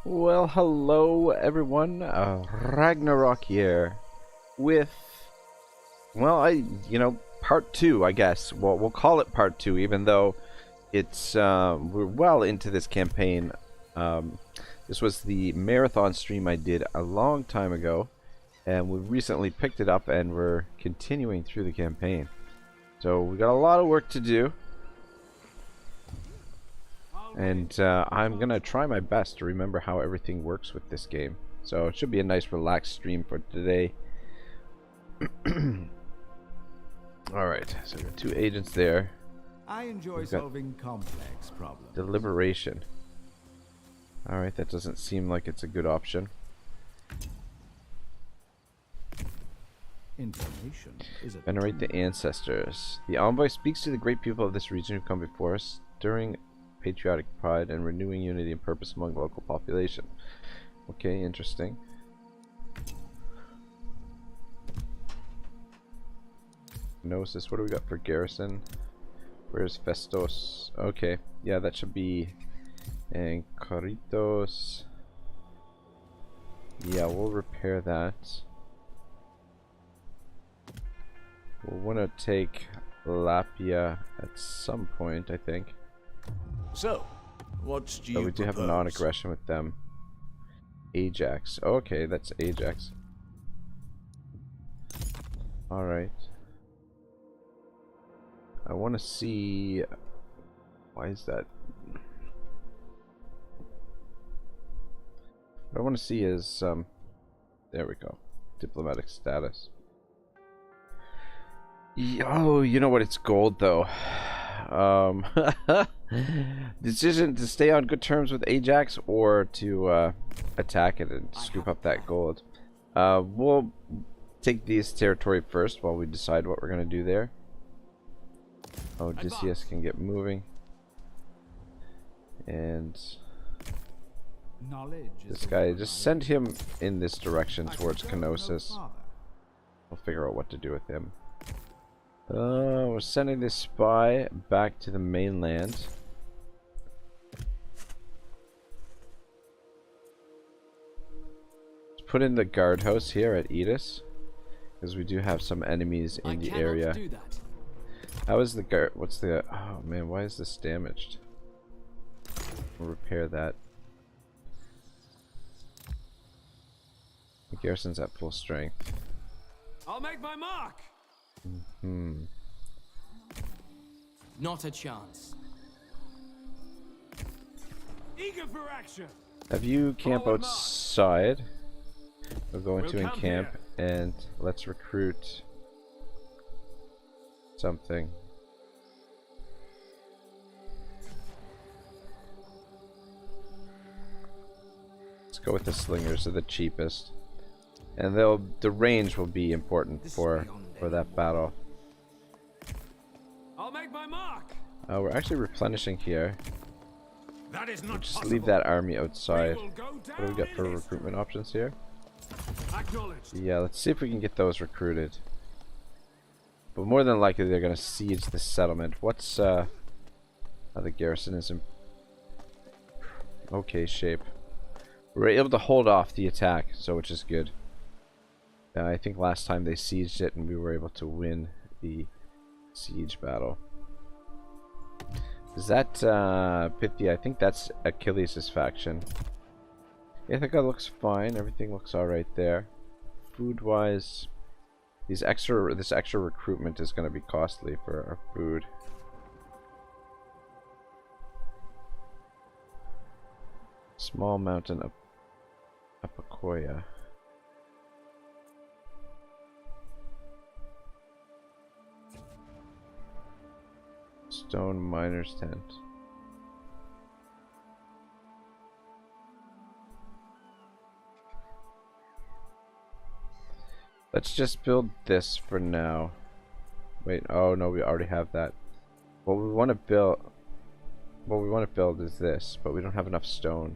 Well, hello everyone. Ragnarok here with, part two, I guess. Well, we'll call it part two, even though it's we're well into this campaign. This was the marathon stream I did a long time ago, and we recently picked it up, and we're continuing through the campaign. So we got a lot of work to do. And I'm going to try my best to remember how everything works with this game. So it should be a nice relaxed stream for today. Alright, so we got two agents there. I enjoy solving complex problems. Deliberation. Alright, that doesn't seem like it's a good option. Information is a Venerate the ancestors. The envoy speaks to the great people of this region who come before us, stirring patriotic pride and renewing unity and purpose among the local population. Okay, interesting. Gnosis, what do we got for Garrison? Where's Festos? Okay, yeah, that should be. And Coritos. Yeah, we'll repair that. We'll want to take Lapia at some point, I think. So, what's do you we do have propose? non-aggression with them. Ajax. Okay, that's Ajax. Alright. I want to see... Why is that? What I want to see is... there we go. Diplomatic status. Oh, you know what? It's gold, though. Decision to stay on good terms with Ajax or to attack it and scoop up that gold. We'll take this territory first while we decide what we're going to do there. Odysseus can get moving. And this guy, just send him in this direction towards Knossos. We'll figure out what to do with him. We're sending this spy back to the mainland. Let's put in the guardhouse here at Edis, because we do have some enemies in the area. How is the guard? What's the? Oh man, why is this damaged? We'll repair that. The garrison's at full strength. I'll make my mark. Not a chance. Eager for action. Have you camp Forward outside? We're going We'll to camp encamp here. and let's recruit something. Let's go with the slingers, they're the cheapest. And the range will be important for that battle. I'll make my mark. We're actually replenishing here. That is We'll not just possible. leave that army outside. We will go What do we down got for in history. recruitment options here? Acknowledged. Yeah, let's see if we can get those recruited. But more than likely they're going to siege the settlement. What's the garrison is in okay shape. We were able to hold off the attack, so which is good. I think last time they sieged it and we were able to win the siege battle. Is that Pythia? I think that's Achilles' faction. Ithaca looks fine. Everything looks alright there. Food-wise, this extra recruitment is going to be costly for our food. Small mountain of Apakoya. Stone miner's tent. Let's just build this for now. Wait, oh no, we already have that. What we want to build is this, but we don't have enough stone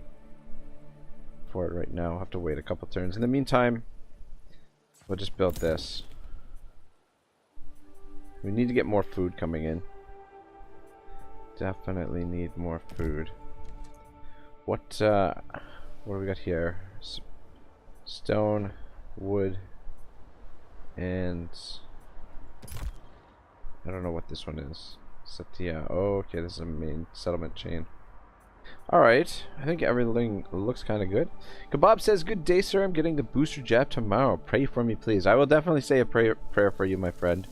for it right now. We'll have to wait a couple turns. In the meantime, we'll just build this. We need to get more food coming in. Definitely need more food. What what do we got here? Stone, wood, and I don't know what this one is. Satya. Oh, okay, this is a main settlement chain. Alright, I think everything looks kind of good. Kebab says, good day, sir. I'm getting the booster jab tomorrow. Pray for me, please. I will definitely say a prayer for you, my friend.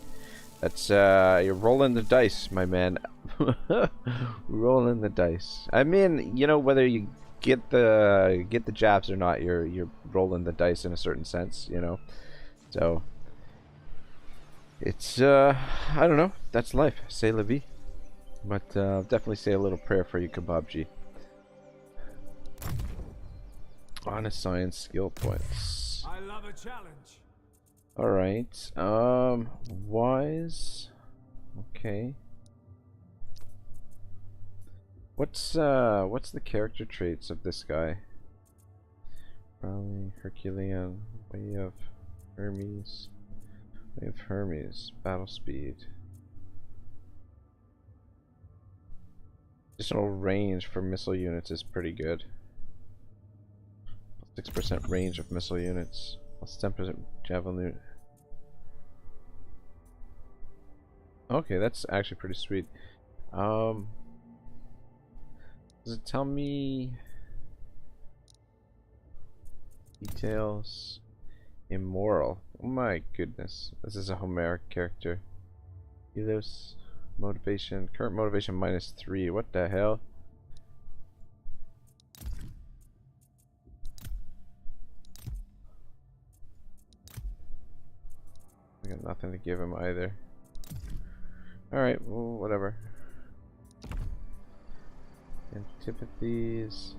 That's, you're rolling the dice, my man. Rolling the dice. I mean, you know, whether you get the jabs or not, you're rolling the dice in a certain sense, you know. So, it's, I don't know. That's life. C'est la vie. But, definitely say a little prayer for you, Kebabji. Honest science skill points. I love a challenge. Alright. Wise. Okay. What's the character traits of this guy? Probably Herculean, way of Hermes. Way of Hermes. Battle speed. Additional range for missile units is pretty good. 6% range of missile units. Plus 10% javelin. Okay, that's actually pretty sweet. Does it tell me details? Immoral. Oh my goodness. This is a Homeric character. Mythos. Motivation. Current motivation -3. What the hell? I got nothing to give him either. Alright, well, whatever. Antipathies.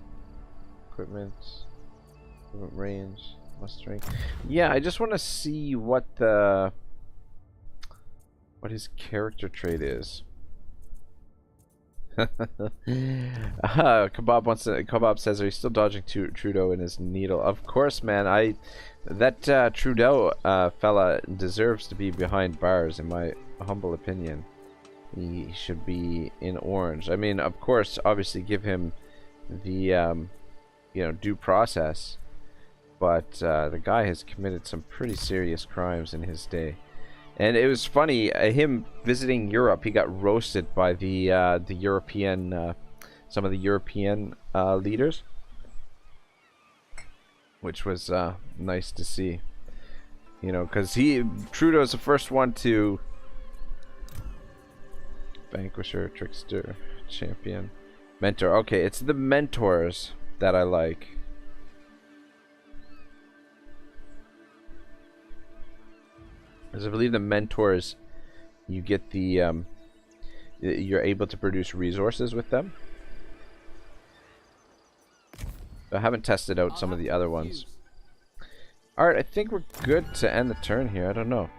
Equipment. Equipment range. Mustering. Yeah, I just want to see what his character trait is. Kebab says, are you still dodging Trudeau in his needle? Of course, man. That Trudeau fella deserves to be behind bars, in my humble opinion. He should be in orange. I mean, of course, obviously give him the due process, but the guy has committed some pretty serious crimes in his day. And it was funny, him visiting Europe, he got roasted by the European, some of the European leaders, which was nice to see. You know, because Trudeau's the first one to vanquisher, trickster, champion, mentor. Okay, it's the mentors that I like. Because I believe the mentors, you get the, you're able to produce resources with them. I haven't tested out some of the other ones. Alright, I think we're good to end the turn here. I don't know.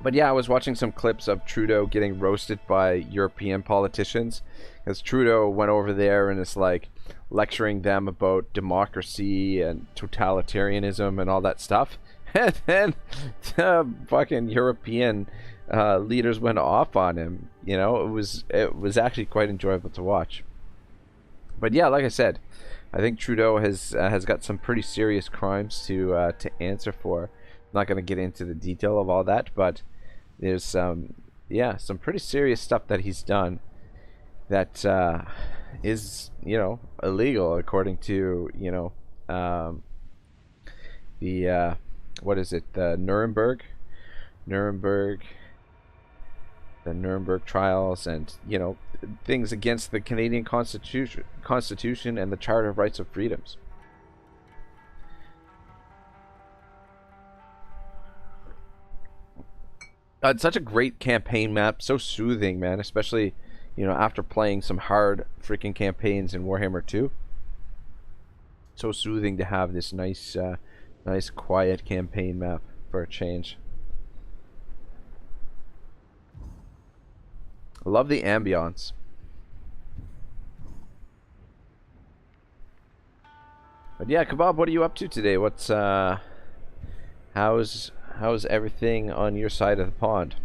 But yeah, I was watching some clips of Trudeau getting roasted by European politicians. Because Trudeau went over there and is like lecturing them about democracy and totalitarianism and all that stuff. And then the fucking European leaders went off on him. You know, it was actually quite enjoyable to watch. But yeah, like I said, I think Trudeau has got some pretty serious crimes to answer for. I'm not going to get into the detail of all that, but there's some pretty serious stuff that he's done that is, you know, illegal according to, you know, the what is it, the Nuremberg trials, and, you know, things against the Canadian Constitution and the Charter of Rights of Freedoms. It's such a great campaign map, so soothing, man, especially, you know, after playing some hard freaking campaigns in Warhammer 2. So soothing to have this nice nice quiet campaign map for a change. I love the ambiance. But yeah, Kebab, what are you up to today? What's how's everything on your side of the pond?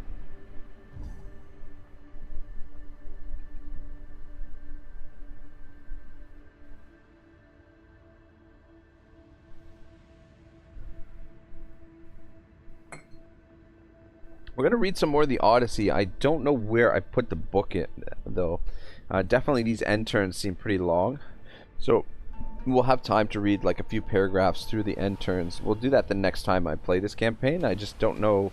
We're gonna read some more of the Odyssey. I don't know where I put the book in, though. Definitely these end turns seem pretty long, so we'll have time to read like a few paragraphs through the end turns. We'll do that the next time I play this campaign. I just don't know.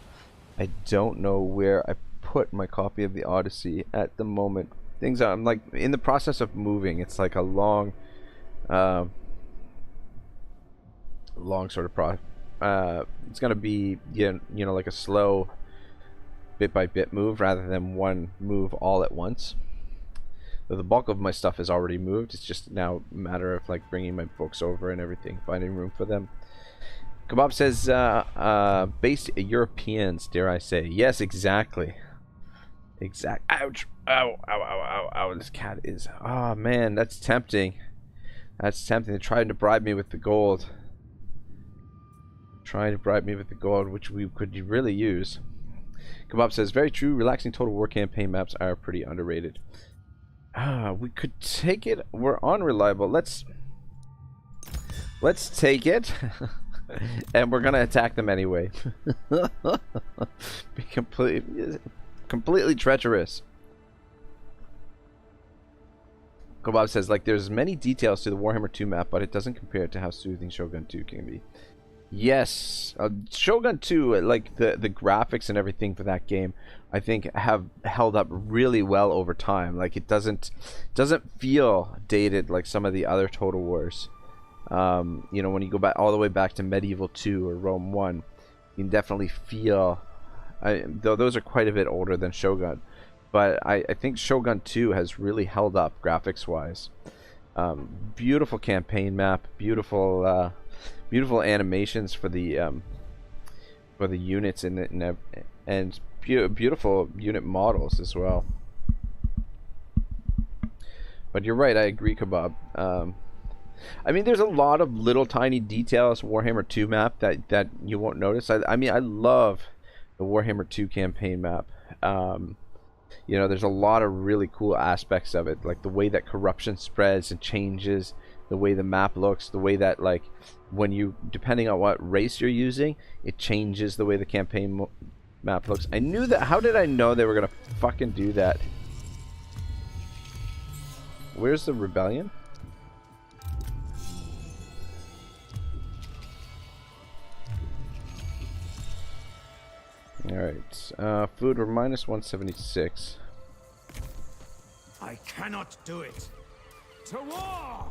I don't know where I put my copy of the Odyssey at the moment. Things I'm like in the process of moving. It's like a long sort of it's gonna be you know like a slow bit by bit move rather than one move all at once. So the bulk of my stuff is already moved. It's just now a matter of like bringing my books over and everything, finding room for them. Kebab says based Europeans, dare I say. Yes, exactly. Ouch. Ow, ow, ow, ow, ow. This cat is, oh man, that's tempting. That's tempting. They're trying to bribe me with the gold. Which we could really use. Kebab says, very true. Relaxing Total War campaign maps are pretty underrated. We could take it. We're unreliable. Let's take it. And we're gonna attack them anyway. Be completely treacherous. Kebab says, like, there's many details to the Warhammer 2 map, but it doesn't compare to how soothing Shogun 2 can be. Yes, Shogun 2, like the graphics and everything for that game, I think have held up really well over time. Like it doesn't feel dated like some of the other Total Wars. You know, when you go back all the way back to Medieval 2 or Rome 1, you can definitely feel. Though those are quite a bit older than Shogun, but I think Shogun 2 has really held up graphics wise. Beautiful campaign map, beautiful animations for the units in it, and beautiful unit models as well. But you're right, I agree, Kebab. I mean, there's a lot of little tiny details Warhammer 2 map that you won't notice. I mean, I love the Warhammer 2 campaign map. You know, there's a lot of really cool aspects of it, like the way that corruption spreads and changes, the way the map looks, the way that, like, when you, depending on what race you're using, it changes the way the campaign map looks. I knew that. How did I know they were gonna fucking do that? Where's the rebellion? Alright, food, we're minus 176. I cannot do it. To war!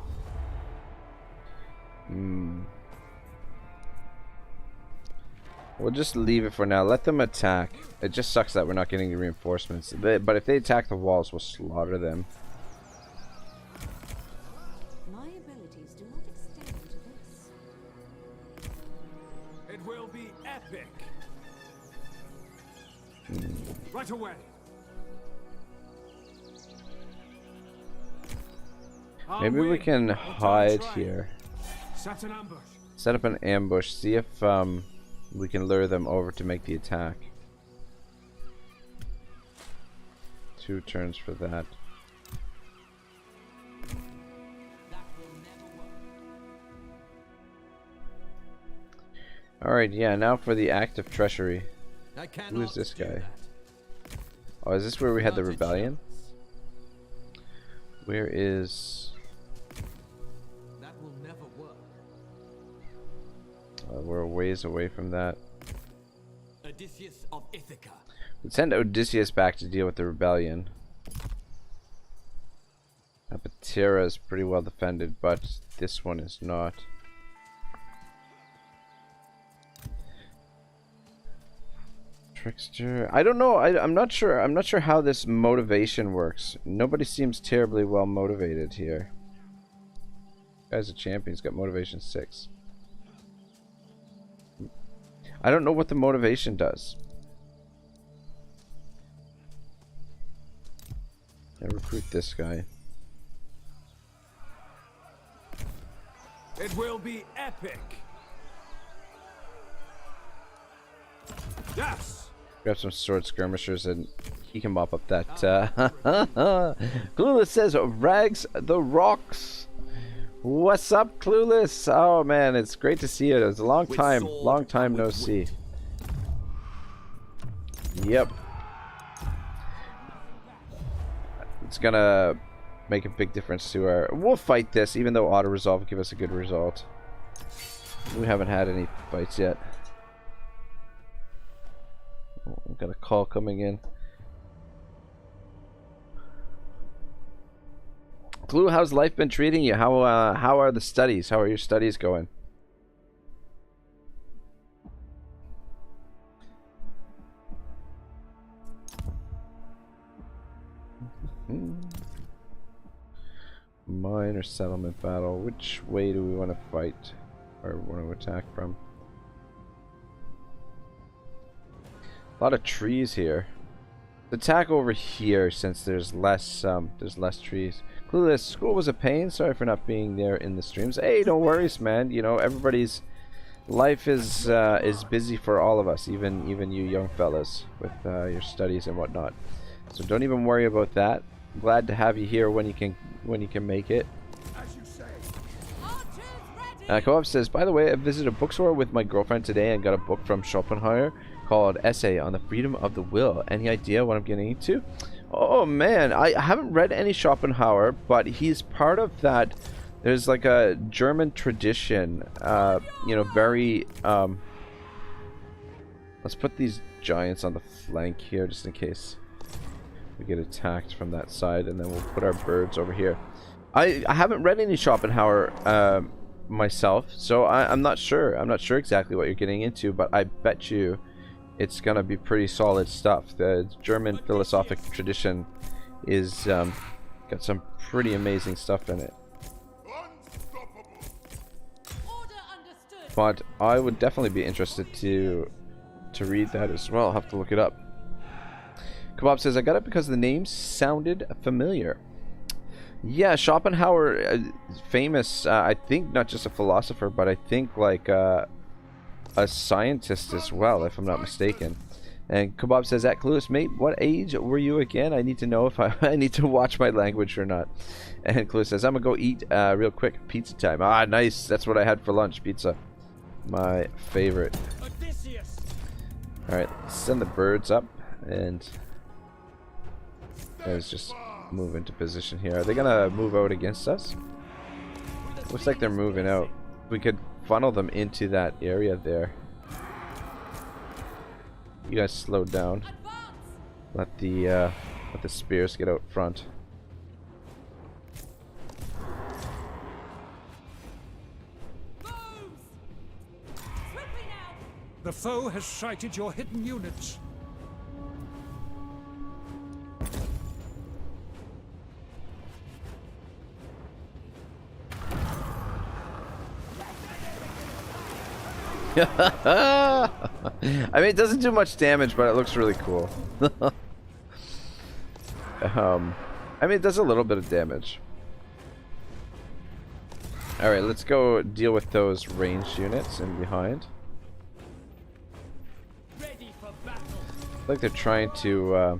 We'll just leave it for now. Let them attack. It just sucks that we're not getting the reinforcements. But if they attack the walls, we'll slaughter them. My abilities do not extend to this. It will be epic. Right away. Maybe we can hide here. Set an ambush. Set up an ambush. See if we can lure them over to make the attack. 2 turns for that. Alright, yeah, now for the act of treachery. Who is this guy? Oh, is this where we had the rebellion? Where is... That will never work. we're a ways away from that. Odysseus of Ithaca. Let's send Odysseus back to deal with the rebellion. Apatera is pretty well defended, but this one is not. Trickster. I don't know. I'm not sure. I'm not sure how this motivation works. Nobody seems terribly well motivated here. Guy's a champion. He's got motivation 6. I don't know what the motivation does. I recruit this guy. It will be epic. Yes. Grab some sword skirmishers and he can mop up that. Clueless says, "Rags the rocks." What's up, Clueless? Oh man, it's great to see you. It's a long time no see. Yep. It's gonna make a big difference to our... We'll fight this, even though auto-resolve will give us a good result. We haven't had any fights yet. Oh, we've got a call coming in. Clue, how's life been treating you? How are the studies? How are your studies going? Mine or settlement battle? Which way do we want to fight or want to attack from? A lot of trees here. Attack over here since there's less trees. Clueless, school was a pain. Sorry for not being there in the streams. Hey, don't worry, man. You know, everybody's life is busy for all of us, even you young fellas with your studies and whatnot. So don't even worry about that. Glad to have you here when you can make it. Co-op says, by the way, I visited a bookstore with my girlfriend today and got a book from Schopenhauer called Essay on the Freedom of the Will. Any idea what I'm getting into? Oh man, I haven't read any Schopenhauer, but he's part of that. There's like a German tradition, you know, very let's put these giants on the flank here just in case we get attacked from that side, and then we'll put our birds over here. I haven't read any Schopenhauer myself, so I'm not sure. I'm not sure exactly what you're getting into, but I bet you it's gonna be pretty solid stuff. The German philosophic tradition is got some pretty amazing stuff in it. But I would definitely be interested to read that as well. I'll have to look it up. Kebab says, I got it because the name sounded familiar. Yeah, Schopenhauer is famous, I think not just a philosopher, but I think like a scientist as well, if I'm not mistaken. And Kebab says, at Clueless, mate, what age were you again? I need to know if I need to watch my language or not. And Clueless says, I'm gonna go eat real quick. Pizza time. Ah, nice. That's what I had for lunch. Pizza. My favorite. Odysseus. Alright, send the birds up and let's just move into position here. Are they gonna move out against us? Looks like they're moving out. We could funnel them into that area there. You guys slow down. Let the spears get out front. The foe has sighted your hidden units. I mean, it doesn't do much damage, but it looks really cool. I mean, it does a little bit of damage. Alright, let's go deal with those ranged units in behind. Ready for battle. I think they're trying to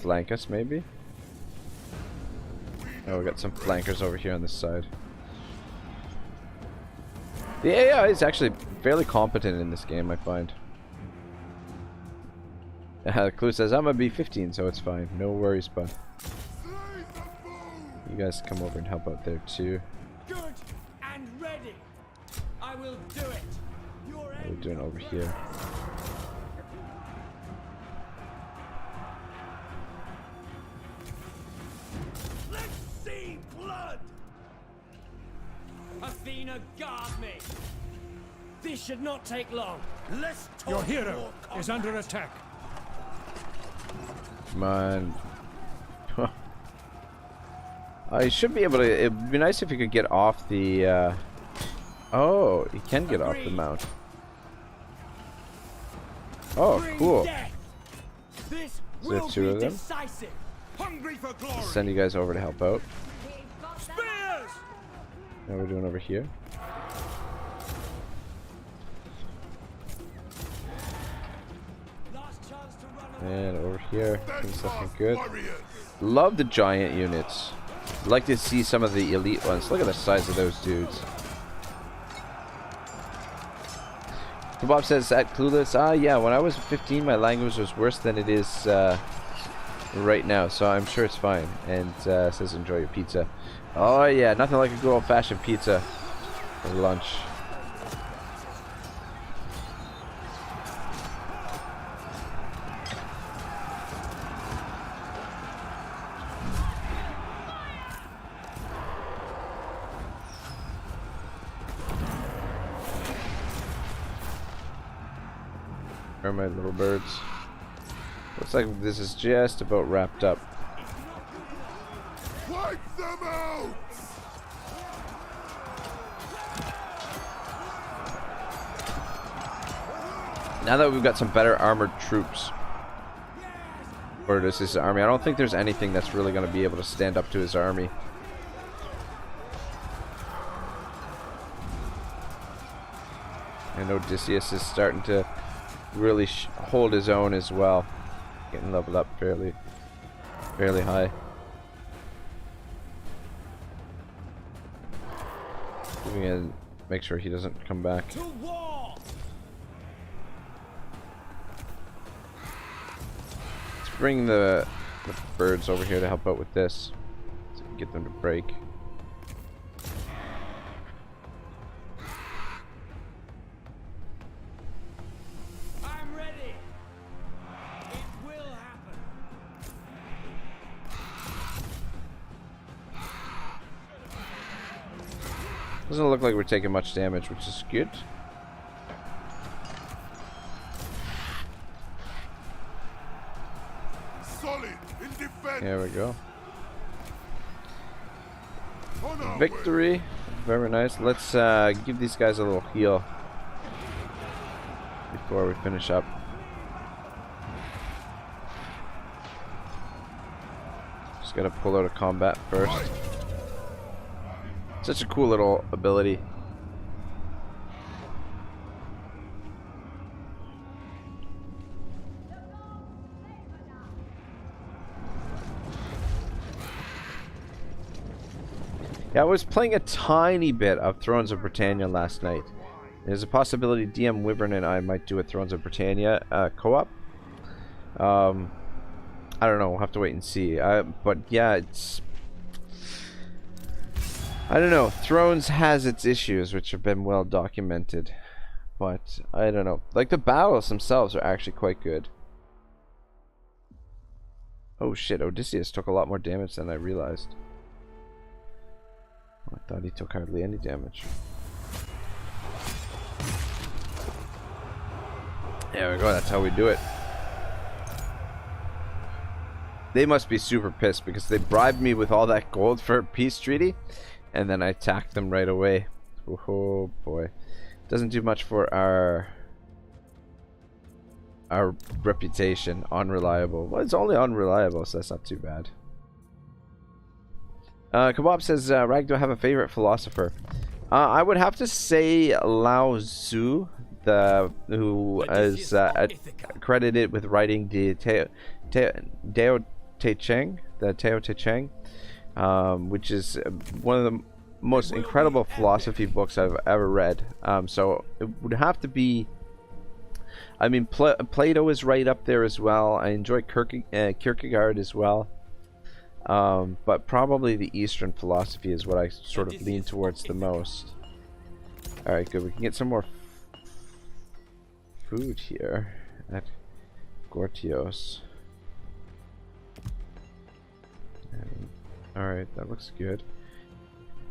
flank us, maybe. Oh, we got some flankers over here on this side. The AI is actually fairly competent in this game, I find. Clue says, I'm gonna be 15, so it's fine. No worries, bud. You guys come over and help out there, too. Good and ready. I will do it. What are we doing over here? Let's see blood. Athena, guard me. This should not take long. Let's talk. Your hero is under attack. Come on. I should be able to. It'd be nice if you could get off the. Oh, you can get off the mount. Oh, cool. This Is there two of them? decisive. Hungry for glory. Send you guys over to help out. Spears. How are we doing over here? Last chance to run away. And over here, things looking good. Love the giant units. Like to see some of the elite ones. Look at the size of those dudes. Kebab says at Clueless, yeah, when I was 15 my language was worse than it is right now, so I'm sure it's fine. And says enjoy your pizza. Oh yeah, nothing like a good old-fashioned pizza for lunch. Are my little birds? Looks like this is just about wrapped up. Wipe them out! Now that we've got some better armored troops for Odysseus' army, I don't think there's anything that's really going to be able to stand up to his army. And Odysseus is starting to really hold his own as well, getting leveled up fairly high. We're gonna make sure he doesn't come back. To war! Let's bring the birds over here to help out with this, so we can get them to break. Doesn't look like we're taking much damage, which is good. Solid in defense. There we go. On our Victory. Very nice. Let's give these guys a little heal before we finish up. Just gotta pull out a combat first. Such a cool little ability. Yeah, I was playing a tiny bit of Thrones of Britannia last night. There's a possibility DM Wyvern and I might do a Thrones of Britannia co-op. I don't know, we'll have to wait and see. But yeah, it's... I don't know, Thrones has its issues, which have been well documented. But, I don't know. Like, the battles themselves are actually quite good. Oh shit, Odysseus took a lot more damage than I realized. I thought he took hardly any damage. There we go, that's how we do it. They must be super pissed because they bribed me with all that gold for a peace treaty. And then I attacked them right away. Oh boy. Doesn't do much for our reputation. Unreliable. Well, it's only unreliable, so that's not too bad. Kebab says, Rag, do I have a favorite philosopher? I would have to say Lao Tzu, who is credited with writing the Tao Te Ching, which is one of the most incredible philosophy books I've ever read. So it would have to be, I mean, Plato is right up there as well. I enjoy Kierkegaard as well. But probably the Eastern philosophy is what I sort of lean towards the most. Alright, good. We can get some more food here at Gortios. Alright, that looks good.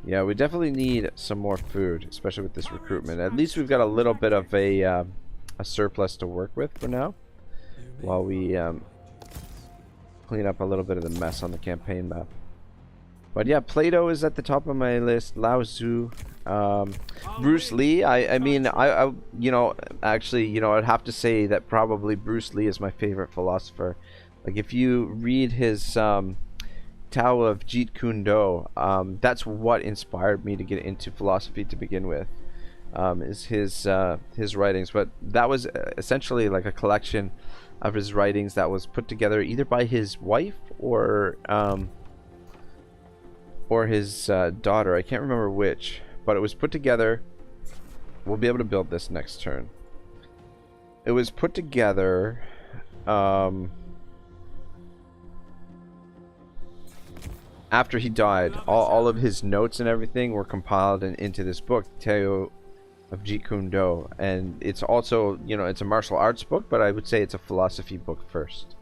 Yeah, we definitely need some more food, especially with this recruitment. At least we've got a little bit of a surplus to work with for now, while we clean up a little bit of the mess on the campaign map. But yeah, Plato is at the top of my list. Lao Tzu, Bruce Lee. I mean, you know, actually, you know, I'd have to say that probably Bruce Lee is my favorite philosopher. Like, if you read his Tao of Jeet Kune Do, that's what inspired me to get into philosophy to begin with. Is his writings, but that was essentially like a collection of his writings that was put together either by his wife or his daughter. I can't remember which, but it was put together. We'll be able to build this next turn. it was put together after he died. All of his notes and everything were compiled into this book, Teo of Jeet Kune Do, and it's also, you know, it's a martial arts book, but I would say it's a philosophy book first,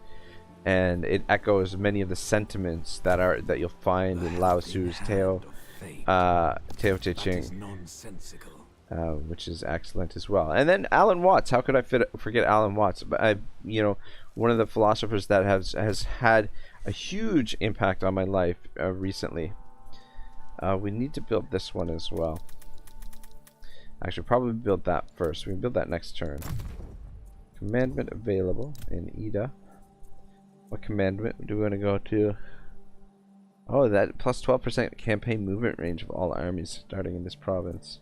and it echoes many of the sentiments that you'll find in Lao Tzu's Teo Te Ching, which is excellent as well. And then Alan Watts. How could I forget Alan Watts? But you know, one of the philosophers that has had a huge impact on my life recently. We need to build this one as well. Actually, probably build that first. We can build that next turn. Commandment available in Ida. What commandment do we want to go to? Oh, that plus 12% campaign movement range of all armies starting in this province.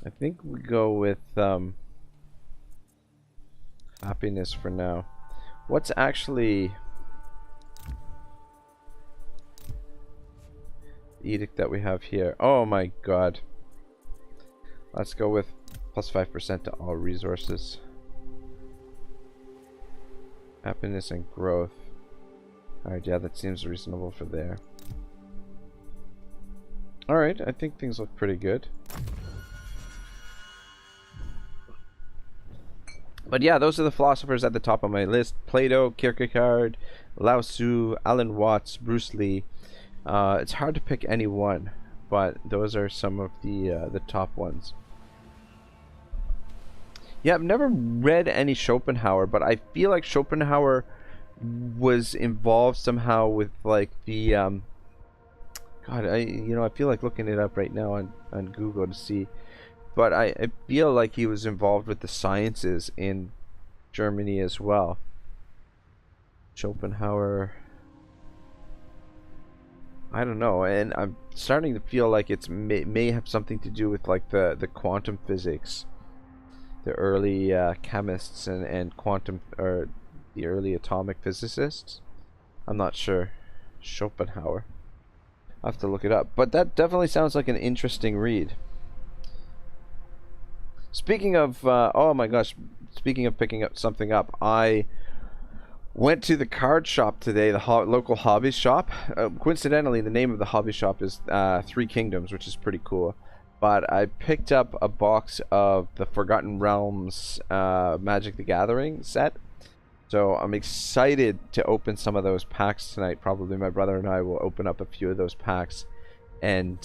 I think we go with happiness for now. What's actually the edict that we have here? Oh my god. Let's go with plus 5% to all resources. Happiness and growth. Alright, yeah, that seems reasonable for there. Alright, I think things look pretty good. But yeah, those are the philosophers at the top of my list. Plato, Kierkegaard, Lao Tzu, Alan Watts, Bruce Lee. It's hard to pick any one, but those are some of the top ones. Yeah, I've never read any Schopenhauer, but I feel like Schopenhauer was involved somehow with like the God, I feel like looking it up right now on Google to see. But I feel like he was involved with the sciences in Germany as well. Schopenhauer. I don't know, and I'm starting to feel like it may have something to do with like the quantum physics. The early chemists and quantum, or the early atomic physicists. I'm not sure. Schopenhauer. I'll have to look it up. But that definitely sounds like an interesting read. Speaking of, oh my gosh, speaking of picking up something up, I went to the card shop today, the local hobby shop. Coincidentally, the name of the hobby shop is Three Kingdoms, which is pretty cool. But I picked up a box of the Forgotten Realms Magic the Gathering set. So I'm excited to open some of those packs tonight. Probably my brother and I will open up a few of those packs. And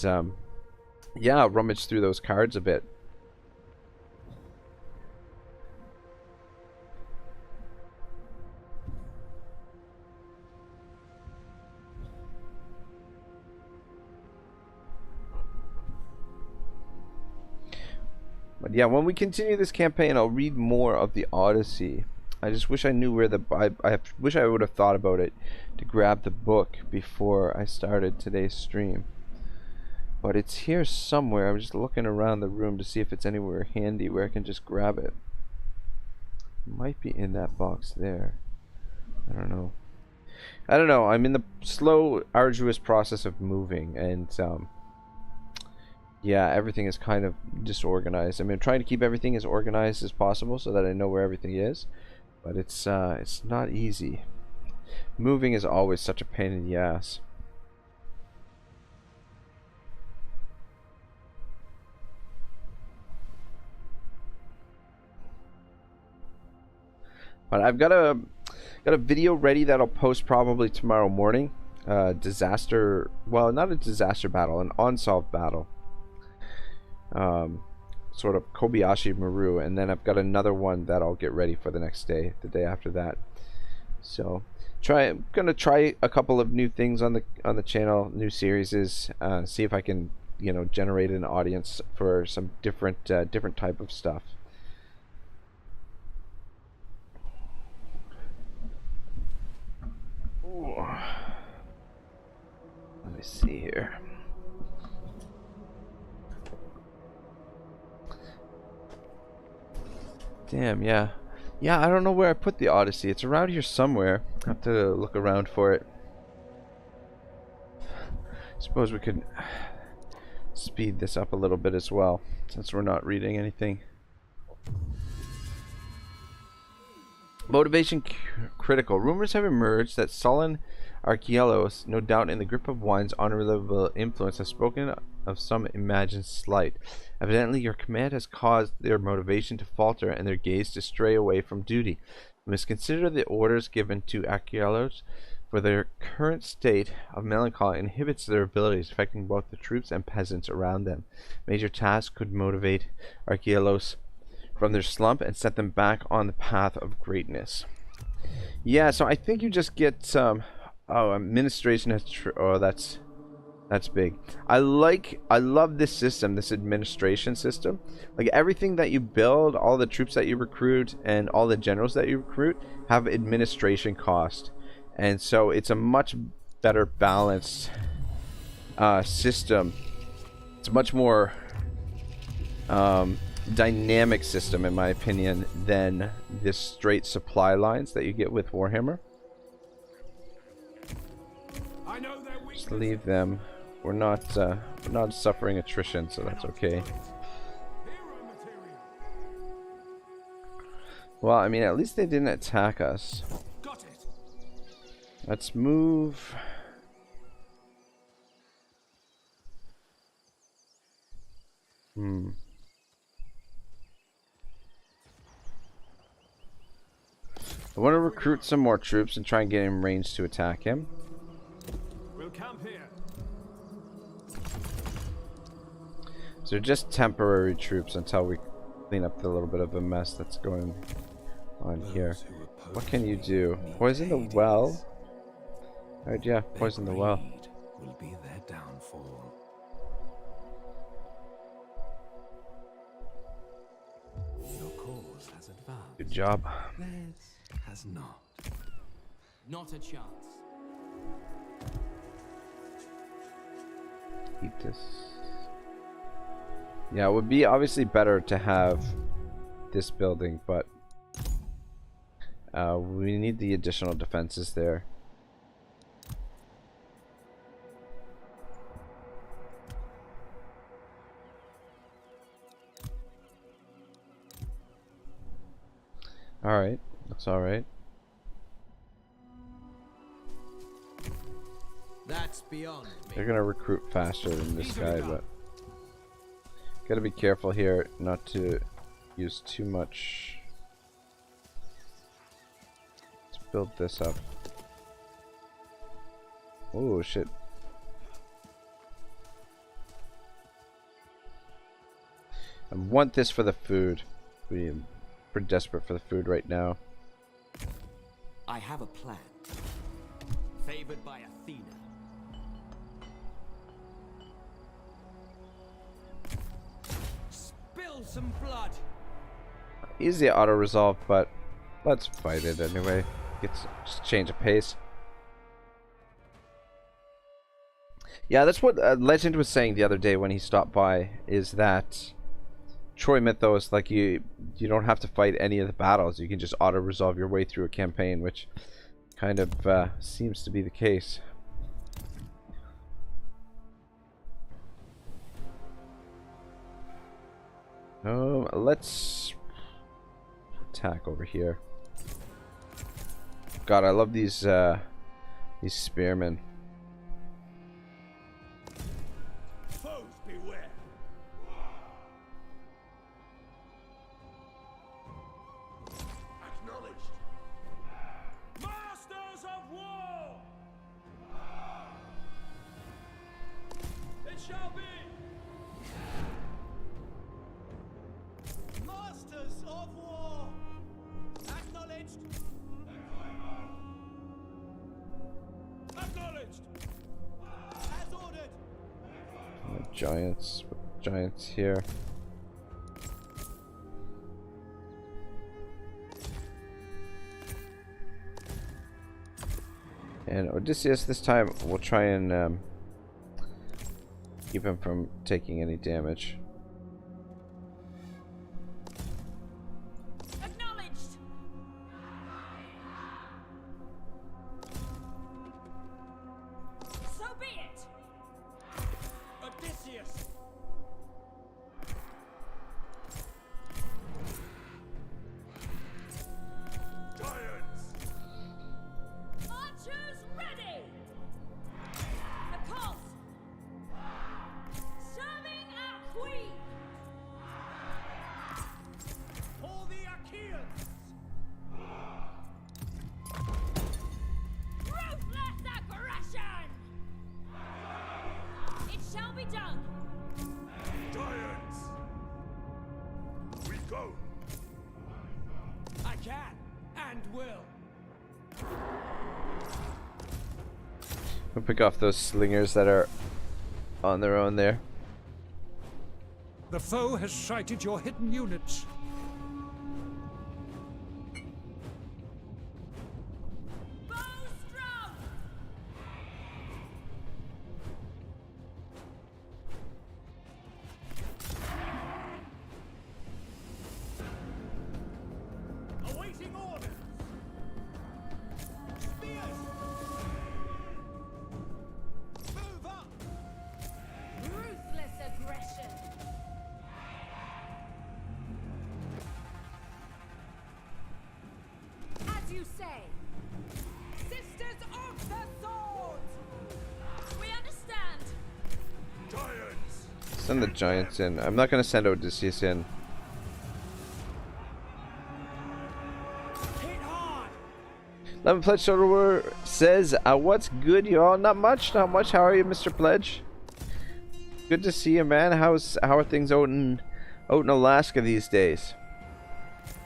yeah, rummage through those cards a bit. But yeah, when we continue this campaign, I'll read more of the Odyssey. I just wish I knew where I wish I would have thought about it to grab the book before I started today's stream. But it's here somewhere. I'm just looking around the room to see if it's anywhere handy where I can just grab it. It might be in that box there. I don't know. I'm in the slow, arduous process of moving, and yeah, everything is kind of disorganized. I mean, I'm trying to keep everything as organized as possible so that I know where everything is, but it's not easy. Moving is always such a pain in the ass. But I've got a video ready that I'll post probably tomorrow morning. Disaster, well, not a disaster battle, an unsolved battle. Sort of Kobayashi Maru, and then I've got another one that I'll get ready for the next day, the day after that. So I'm gonna try a couple of new things on the channel, new series, see if I can, you know, generate an audience for some different type of stuff. Ooh. Let me see here. Damn, yeah. Yeah, I don't know where I put the Odyssey. It's around here somewhere. I have to look around for it. Suppose we could speed this up a little bit as well, since we're not reading anything. Motivation critical. Rumors have emerged that sullen Archelos, no doubt in the grip of wine's honorable influence, has spoken of some imagined slight. Evidently, your command has caused their motivation to falter and their gaze to stray away from duty. You must consider the orders given to Archelos, for their current state of melancholy inhibits their abilities, affecting both the troops and peasants around them. Major tasks could motivate Archelos from their slump and set them back on the path of greatness. Yeah, so I think you just get some. Oh, administration has. Oh, that's big. I love this system, this administration system. Like everything that you build, all the troops that you recruit, and all the generals that you recruit have administration cost. And so it's a much better balanced system. It's a much more dynamic system, in my opinion, than this straight supply lines that you get with Warhammer. Just leave them. We're not suffering attrition, so that's okay. Well, I mean, at least they didn't attack us. Let's move. I want to recruit some more troops and try and get in range to attack him. We'll camp here. So they're just temporary troops until we clean up the little bit of a mess that's going on here. What can you do? Poison the well? Alright, yeah, poison the well. Will be their downfall. Your cause has advanced. Good job. Theirs has not. Not a chance. Eat this. Yeah, it would be obviously better to have this building, but we need the additional defenses there. Alright, that's alright. That's beyond me. They're gonna recruit faster than this guy, but gotta be careful here not to use too much. Let's build this up. Oh shit. I want this for the food. We're pretty desperate for the food right now. I have a plan. Favored by Athena. Spill some blood. Easy auto resolve, but let's fight it anyway. Just change of pace. Yeah, that's what Legend was saying the other day when he stopped by, is that Troy Mythos, like you don't have to fight any of the battles. You can just auto resolve your way through a campaign, which kind of seems to be the case. Let's attack over here. God, I love these spearmen. Foes beware. Acknowledged. Masters of war! It shall be! Masters of war! Acknowledged! Acknowledged! As ordered! Giants here. And Odysseus, this time we'll try and keep him from taking any damage. Acknowledged. So be it. Odysseus! done. Giants! We go! I can and will. We'll pick off those slingers that are on their own there. The foe has sighted your hidden units. Bow strong. Awaiting orders! Spears! Move up! Ruthless aggression. As you say. Sisters of the sword. We understand. Giants! Send the giants in. I'm not going to send Odysseus in. Hit hard. Lemon Pledge Shoulder says, what's good, y'all? Not much, not much. How are you, Mr. Pledge? Good to see you, man. How are things out in Alaska these days?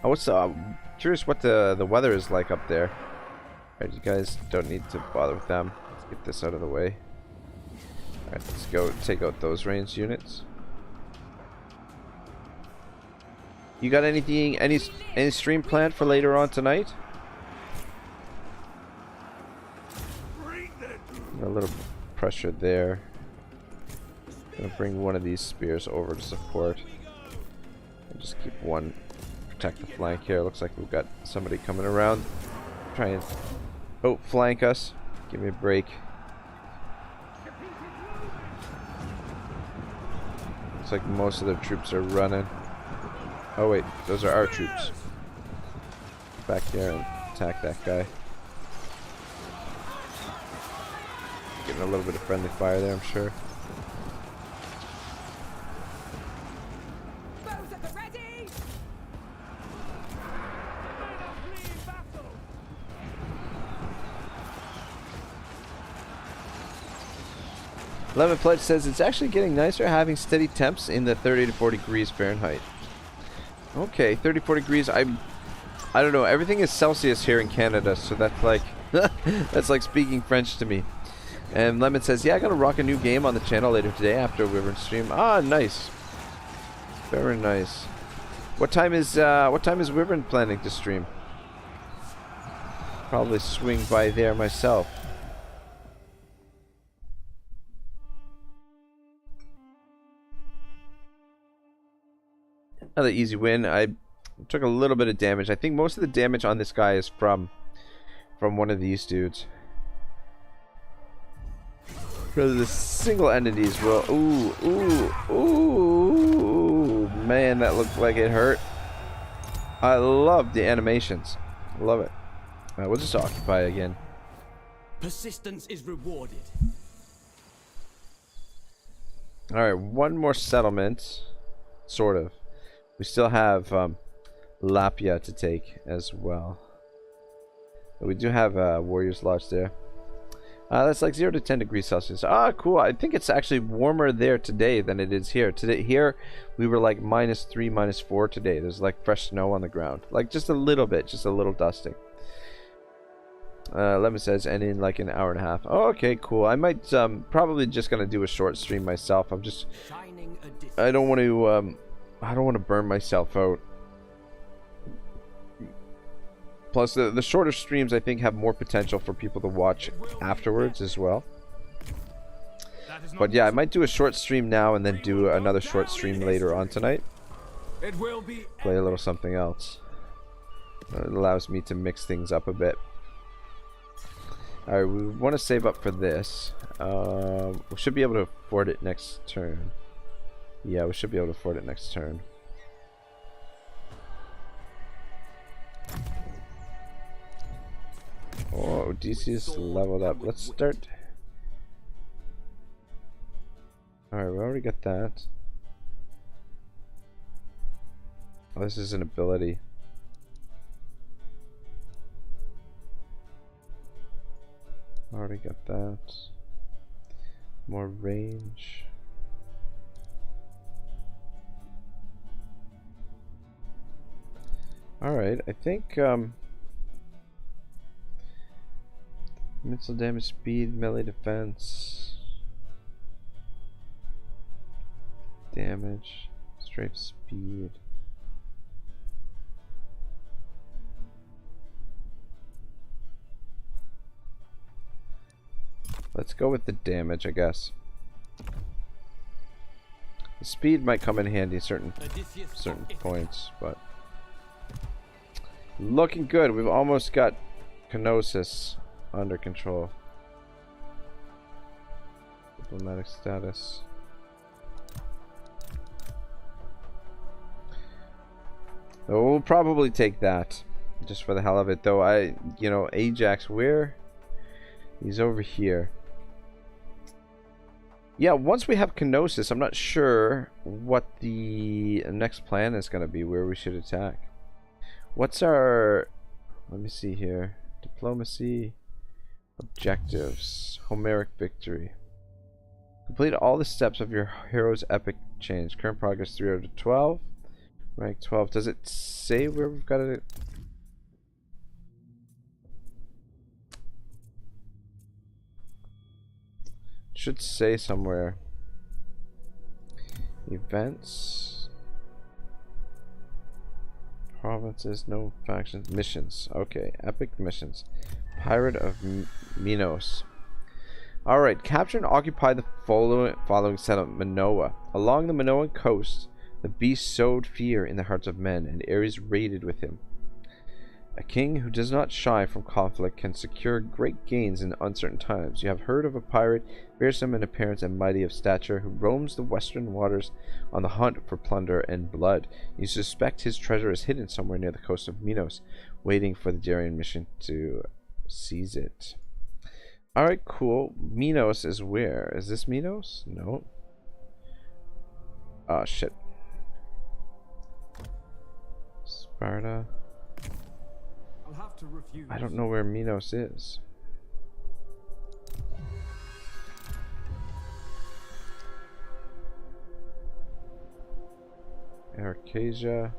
I was curious what the weather is like up there. Alright, you guys don't need to bother with them. Let's get this out of the way. Alright, let's go take out those ranged units. You got anything, any stream planned for later on tonight? Bring them! A little pressure there. Gonna bring one of these spears over to support. And just keep one, protect the flank here. Looks like we've got somebody coming around. Try and outflank us. Give me a break. Looks like most of their troops are running. Oh wait, those are our troops. Back there and attack that guy. Getting a little bit of friendly fire there, I'm sure. Bows at the ready. Lemon Pledge says it's actually getting nicer having steady temps in the 30 to 40 degrees Fahrenheit. Okay, 34 degrees. I don't know. Everything is Celsius here in Canada, so that's like that's like speaking French to me. And Lemon says, yeah, I gotta rock a new game on the channel later today after Wyvern stream. Ah, nice. Very nice. What time is Wyvern planning to stream? Probably swing by there myself. Another easy win. I took a little bit of damage. I think most of the damage on this guy is from one of these dudes. Rather the single entities will. Ooh, man, that looked like it hurt. I love the animations. Love it. Alright, we'll just occupy again. Persistence is rewarded. Alright, one more settlement. Sort of. We still have Lapia to take as well. But we do have Warrior's Lodge there. That's like 0 to 10 degrees Celsius. Ah, cool. I think it's actually warmer there today than it is here. Here, we were like -3, -4 today. There's like fresh snow on the ground. Like just a little bit, just a little dusting. Lemon says, and in like an hour and a half. Oh, okay, cool. I might probably just gonna do a short stream myself. I'm just, I don't want to burn myself out. Plus, the shorter streams, I think, have more potential for people to watch afterwards as well. But yeah, I might do a short stream now and then do another short stream later on tonight. Play a little something else. It allows me to mix things up a bit. Alright, we want to save up for this. We should be able to afford it next turn. Yeah, we should be able to afford it next turn. Oh, Odysseus leveled up. Let's start. Alright, we already got that. Oh, this is an ability. Already got that. More range. Alright, I think missile damage, speed, melee defense, damage, strafe speed. Let's go with the damage, I guess. The speed might come in handy certain points, but looking good. We've almost got Kenosis under control. Diplomatic status. Oh, we'll probably take that just for the hell of it, though. Ajax, where? He's over here. Yeah, once we have Kenosis, I'm not sure what the next plan is going to be, where we should attack. What's our... Let me see here. Diplomacy. Objectives. Homeric victory. Complete all the steps of your hero's epic change. Current progress 3 out of 12. Rank 12. Does it say where we've got it? Should say somewhere. Events. Provinces, no factions. Missions. Okay, epic missions. Pirate of Minos. Alright, capture and occupy the following settlement. Manoa. Along the Minoan coast, the beast sowed fear in the hearts of men, and Ares raided with him. A king who does not shy from conflict can secure great gains in uncertain times. You have heard of a pirate, fearsome in appearance and mighty of stature, who roams the western waters on the hunt for plunder and blood. You suspect his treasure is hidden somewhere near the coast of Minos, waiting for the daring mission to seize it. Alright, cool. Minos is where? Is this Minos? No. Oh, shit. Sparta. Have to refuse. I don't know where Minos is. Arcasia,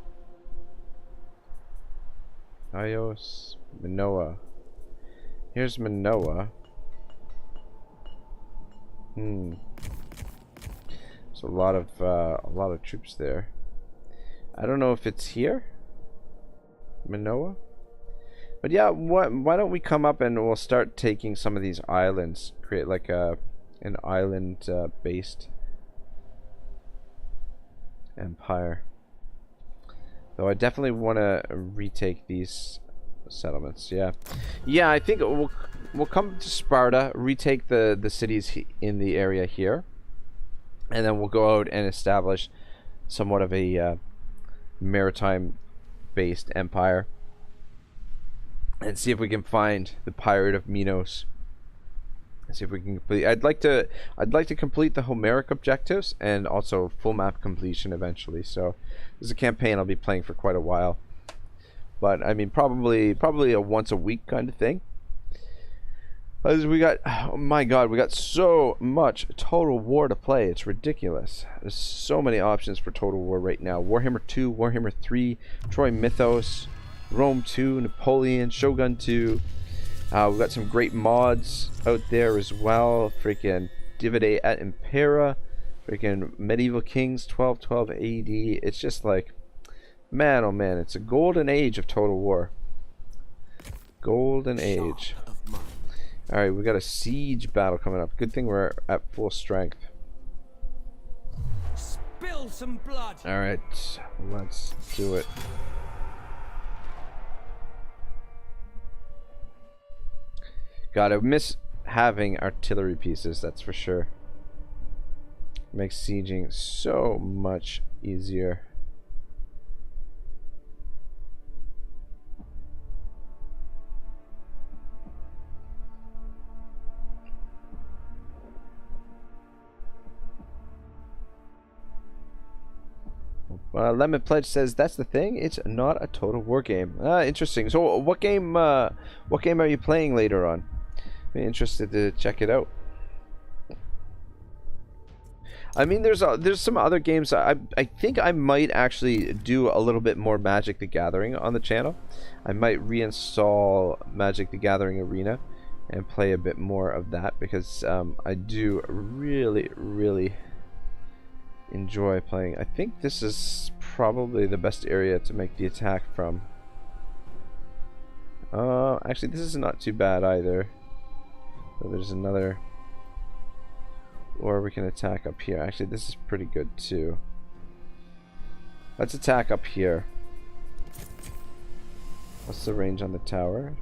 Ios, Manoa. Here's Manoa. There's a lot of troops there. I don't know if it's here. Manoa. But yeah, why don't we come up and we'll start taking some of these islands, create like an island based empire. Though I definitely want to retake these settlements. Yeah, I think we'll come to Sparta, retake the cities in the area here, and then we'll go out and establish somewhat of a maritime based empire. And see if we can find the Pirate of Minos. See if we can complete. I'd like to complete the Homeric objectives and also full map completion eventually. So this is a campaign I'll be playing for quite a while. But I mean, probably a once a week kind of thing. As we got, oh my God, we got so much Total War to play. It's ridiculous. There's so many options for Total War right now. Warhammer 2, Warhammer 3, Troy Mythos, Rome 2, Napoleon, Shogun 2. We've got some great mods out there as well. Freaking Divide et Impera. Freaking Medieval Kings 1212 AD. It's just like, man, oh man, it's a golden age of Total War. Golden age. Alright, we got a siege battle coming up. Good thing we're at full strength. Spill some blood. Alright, let's do it. God, I miss having artillery pieces, that's for sure. Makes sieging so much easier. Lemon Pledge says that's the thing. It's not a Total War game. Interesting. So, what game are you playing later on? Be interested to check it out. I mean, there's some other games. I think I might actually do a little bit more Magic the Gathering on the channel. I might reinstall Magic the Gathering Arena and play a bit more of that, because I do really enjoy playing. I think this is probably the best area to make the attack from. Actually, this is not too bad either. So there's another, or we can attack up here. Actually, this is pretty good too. Let's attack up here. What's the range on the tower?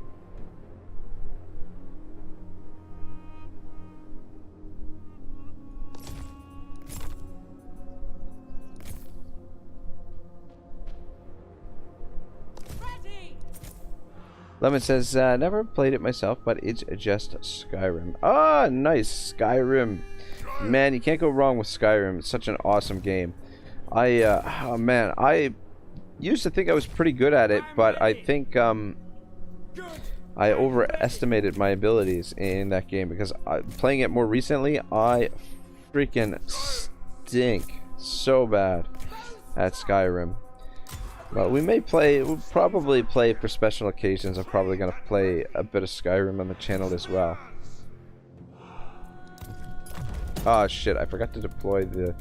Lemon says, never played it myself, but it's just Skyrim. Ah, nice. Skyrim. Man, you can't go wrong with Skyrim. It's such an awesome game. Oh man, I used to think I was pretty good at it, but I think I overestimated my abilities in that game, because playing it more recently, I freaking stink so bad at Skyrim. But we'll probably play for special occasions. I'm probably going to play a bit of Skyrim on the channel as well. Oh shit, I forgot to deploy the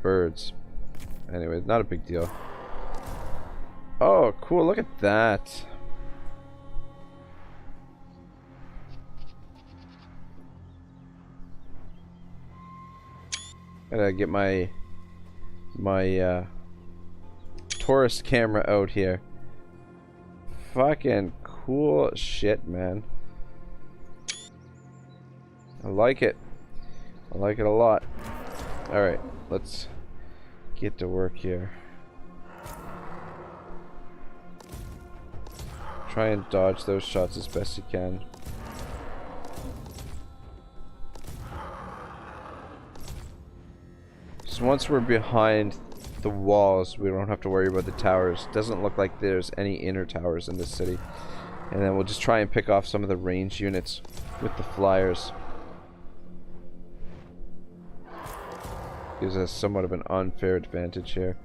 birds. Anyway, not a big deal. Oh, cool, look at that. Gotta get my tourist camera out here. Fucking cool shit, man. I like it. I like it a lot. Alright, let's get to work here. Try and dodge those shots as best you can. So once we're behind the walls, we don't have to worry about the towers. Doesn't look like there's any inner towers in this city. And then we'll just try and pick off some of the range units with the flyers. Gives us somewhat of an unfair advantage here.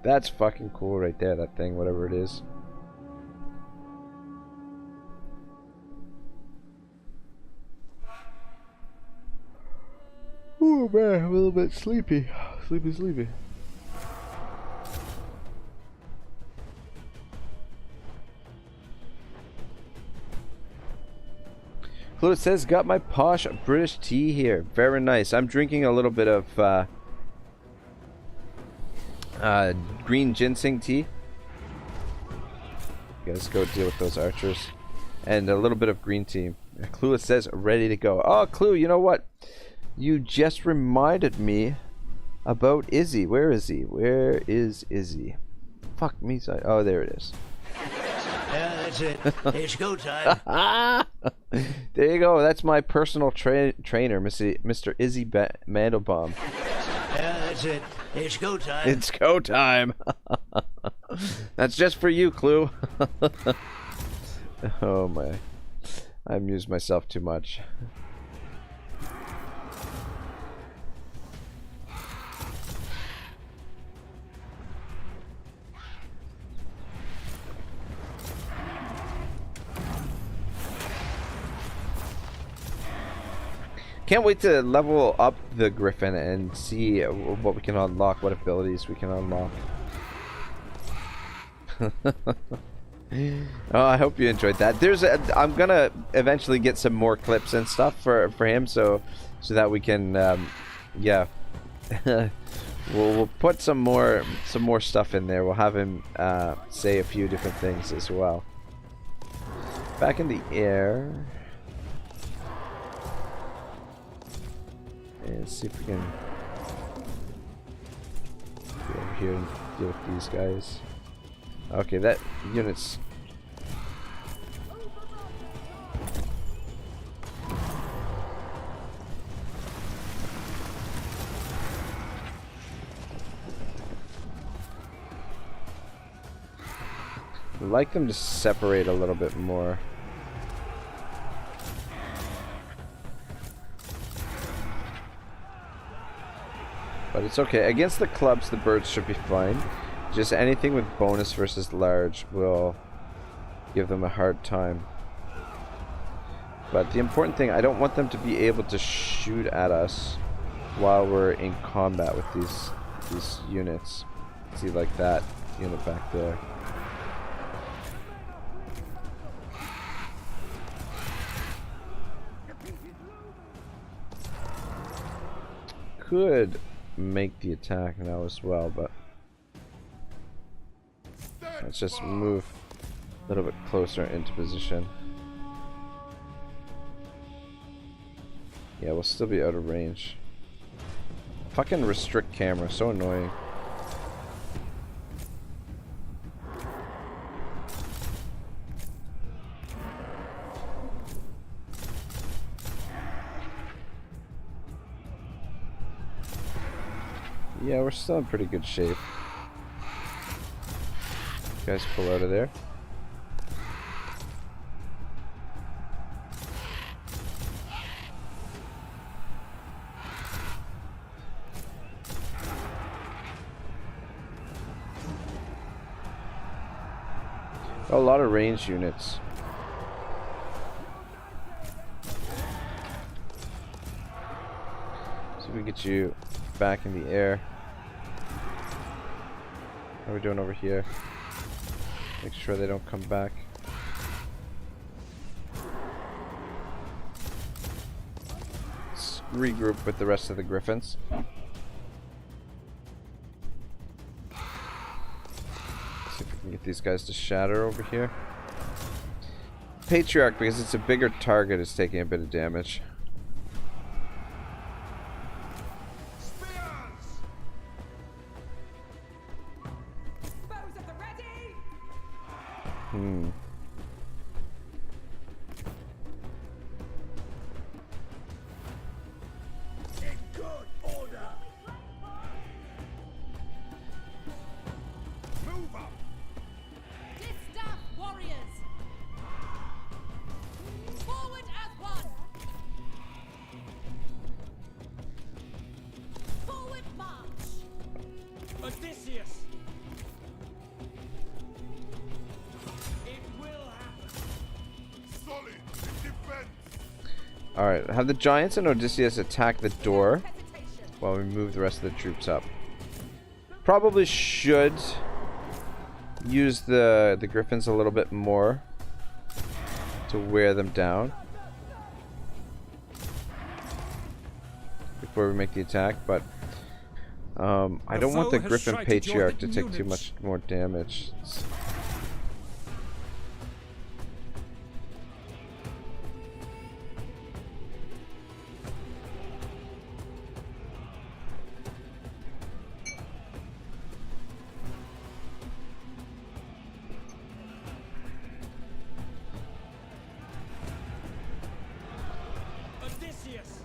That's fucking cool right there, that thing, whatever it is. Oh man, I'm a little bit sleepy. Sleepy. Fluid says, got my posh British tea here. Very nice. I'm drinking a little bit of green ginseng tea. You guys go deal with those archers. And a little bit of green tea. Clueless says, ready to go. Oh, Clue, you know what? You just reminded me about Izzy. Where is he? Where is Izzy? Fuck me. Oh, there it is. Yeah, that's it. It's go time. There you go. That's my personal trainer, Mr. Izzy Mandelbaum. Yeah, that's it. It's go time. It's go time. That's just for you, Clue. Oh my. I amused myself too much. Can't wait to level up the Griffin and see what we can unlock, what abilities we can unlock. Oh, I hope you enjoyed that. I'm gonna eventually get some more clips and stuff for him, so that we can, yeah, we'll put some more stuff in there. We'll have him say a few different things as well. Back in the air. And see if we can get over here and deal with these guys. Okay, that unit's... I'd like them to separate a little bit more. But it's okay. Against the clubs, the birds should be fine. Just anything with bonus versus large will give them a hard time. But the important thing, I don't want them to be able to shoot at us while we're in combat with these units. See, like that unit back there. Could make the attack now as well, but let's just move a little bit closer into position. Yeah, we'll still be out of range. Fucking restrict camera, so annoying. Yeah, we're still in pretty good shape. You guys pull out of there. A lot of ranged units. See if we get you back in the air. How are we doing over here? Make sure they don't come back. Let's regroup with the rest of the griffins. See if we can get these guys to shatter over here. Patriarch, because it's a bigger target, is taking a bit of damage. Odysseus! It will happen. Solid defense. Alright, have the giants and Odysseus attack the door while we move the rest of the troops up. Probably should use the griffins a little bit more to wear them down before we make the attack, but I don't want the Griffin Patriarch to take too much more damage. Odysseus!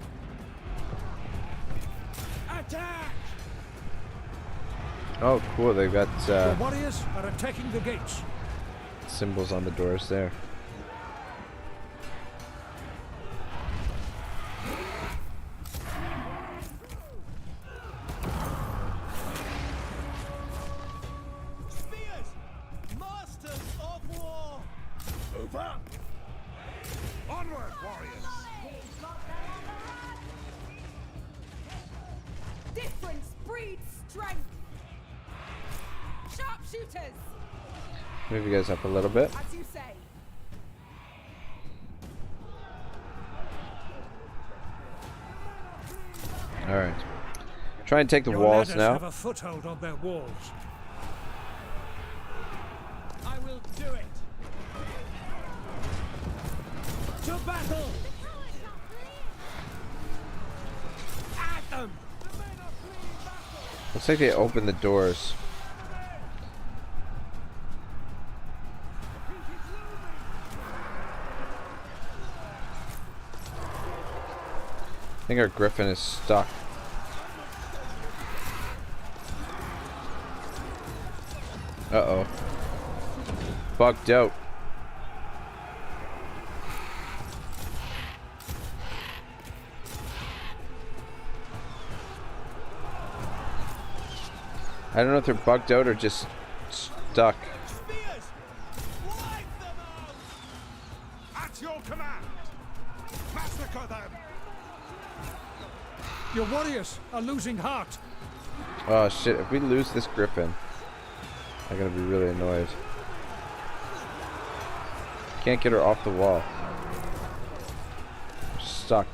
Attack! Oh, cool! They've got The warriors are attacking the gates. symbols on the doors there. Spears! Masters of war! Move up! Onward, warriors! Difference breeds strength. Sharpshooters, Move you guys up a little bit. as you say. All right. Try and take the Your walls ladders now. have a foothold on their walls. I will do it! To battle! At them! Looks like they opened the doors. I think our griffin is stuck. Uh-oh. Bugged out. I don't know if they're bugged out or just stuck. Spears! Wipe them out! At your command! Massacre them! Your warriors are losing heart. Oh shit, if we lose this griffin, I'm gonna be really annoyed. Can't get her off the wall. Stuck.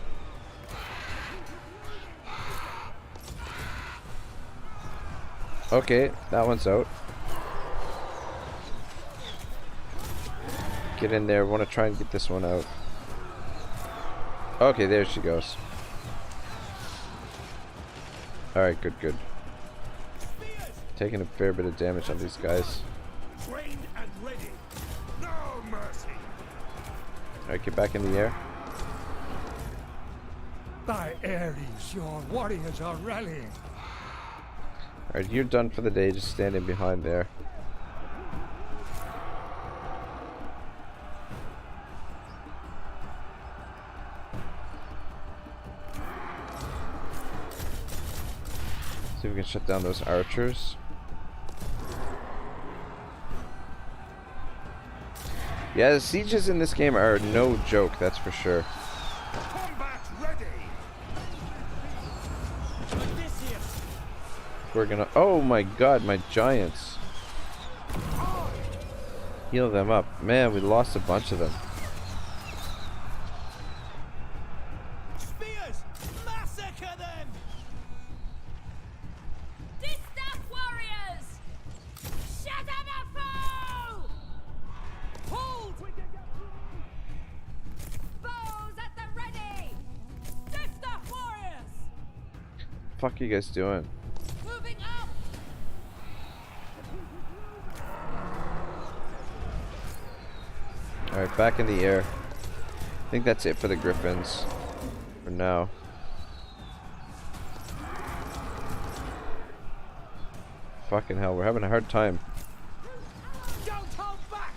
Okay, that one's out. Get in there, want to try and get this one out. Okay, there she goes. Alright, good, good. Taking a fair bit of damage on these guys. Trained and ready. No mercy. Alright, get back in the air. By Ares, your warriors are rallying. Alright, you're done for the day, just standing behind there. See if we can shut down those archers. Yeah, the sieges in this game are no joke, that's for sure. Combat ready. Odysseus! We're gonna... Oh my god, my giants. Heal them up. Man, we lost a bunch of them. Spears! Massacre them! Distaff warriors! Shatter the foe! Hold! Bows at the ready! Distaff warriors! Fuck you guys doing? Moving up! Alright, back in the air. I think that's it for the griffins. For now. Fucking hell, we're having a hard time. Don't hold back!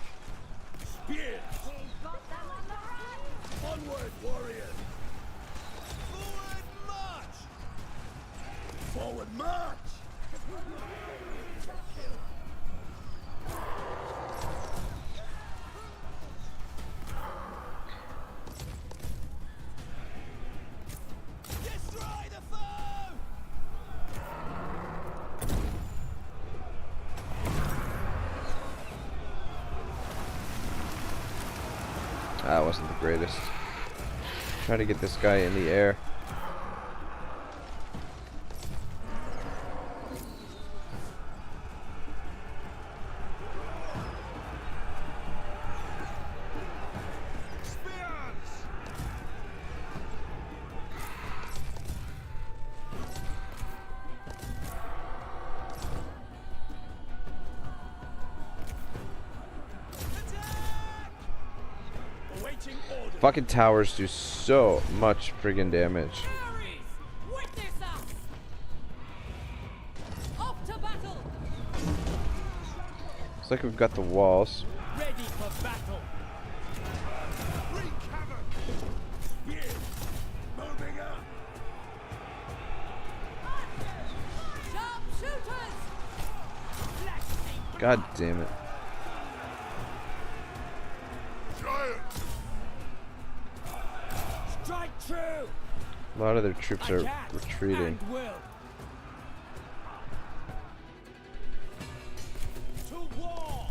Spears! We've got them on the run! Onward, warriors! Forward march! Forward march! Destroy the foe! That wasn't the greatest. Trying to get this guy in the air. Spears! Attack! Awaiting orders. Fucking towers do so much friggin' damage. Ares! Witness us! Off to battle! Looks like we've got the walls. Ready for battle! Wreak havoc! Spears! Moving up! Sharpshooters! God damn it. Giant! Strike true! A lot of their troops are Attack retreating. and will. To war!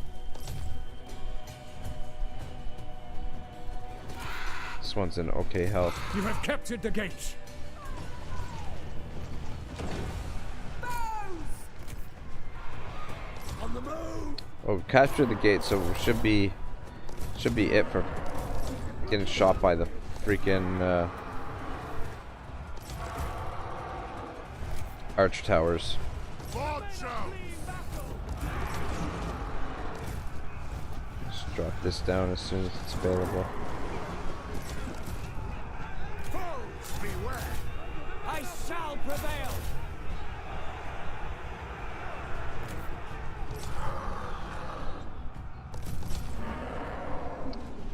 This one's in okay health. You have captured the gates. On the move! Oh, we captured the gate, so it should be it for getting shot by the freaking arch towers. March out! Just drop this down as soon as it's available. Foes beware! I shall prevail!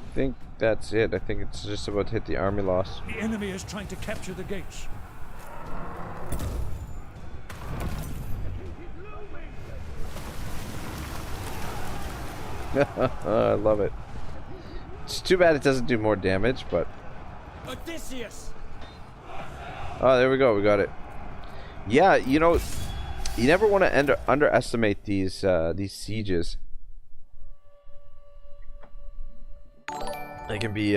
I think that's it. I think it's just about to hit the army loss. The enemy is trying to capture the gates. I love it. It's too bad it doesn't do more damage, but... Odysseus! Oh, there we go. We got it. Yeah, you know, you never want to underestimate these sieges. They can be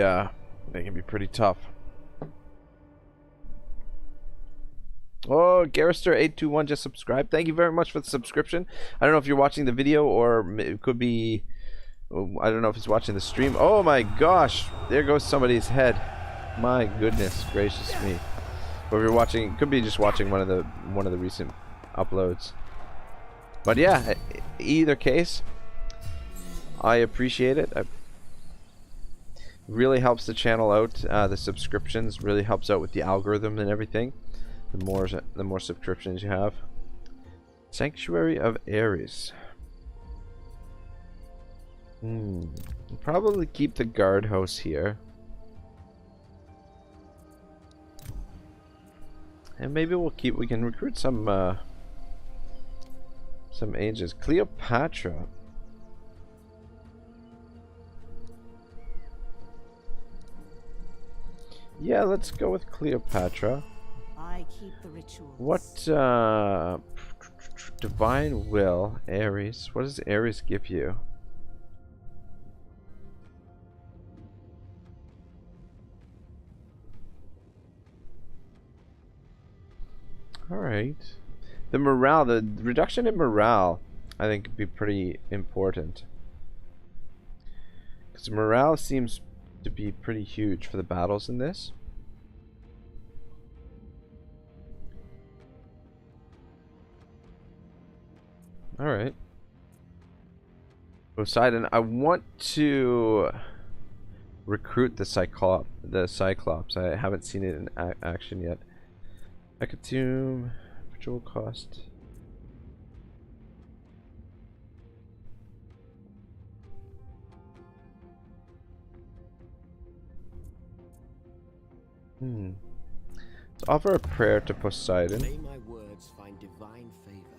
pretty tough. Oh, Garrister821 just subscribed. Thank you very much for the subscription. I don't know if you're watching the video or it could be... I don't know if he's watching the stream. Oh my gosh! There goes somebody's head. My goodness gracious me. Or if you're watching, could be just watching one of the recent uploads. But yeah, either case, I appreciate it. It really helps the channel out. The subscriptions really helps out with the algorithm and everything. The more subscriptions you have. Sanctuary of Ares. Probably keep the guardhouse here. And maybe we can recruit some ages. Cleopatra. Yeah, let's go with Cleopatra. I keep the rituals. What divine will, Ares. What does Ares give you? Alright. The morale, the reduction in morale, I think would be pretty important. Because morale seems to be pretty huge for the battles in this. Alright. Poseidon, I want to recruit the Cyclops. I haven't seen it in action yet. Hecatomb, ritual cost. Let's offer a prayer to Poseidon. May my words find divine favor.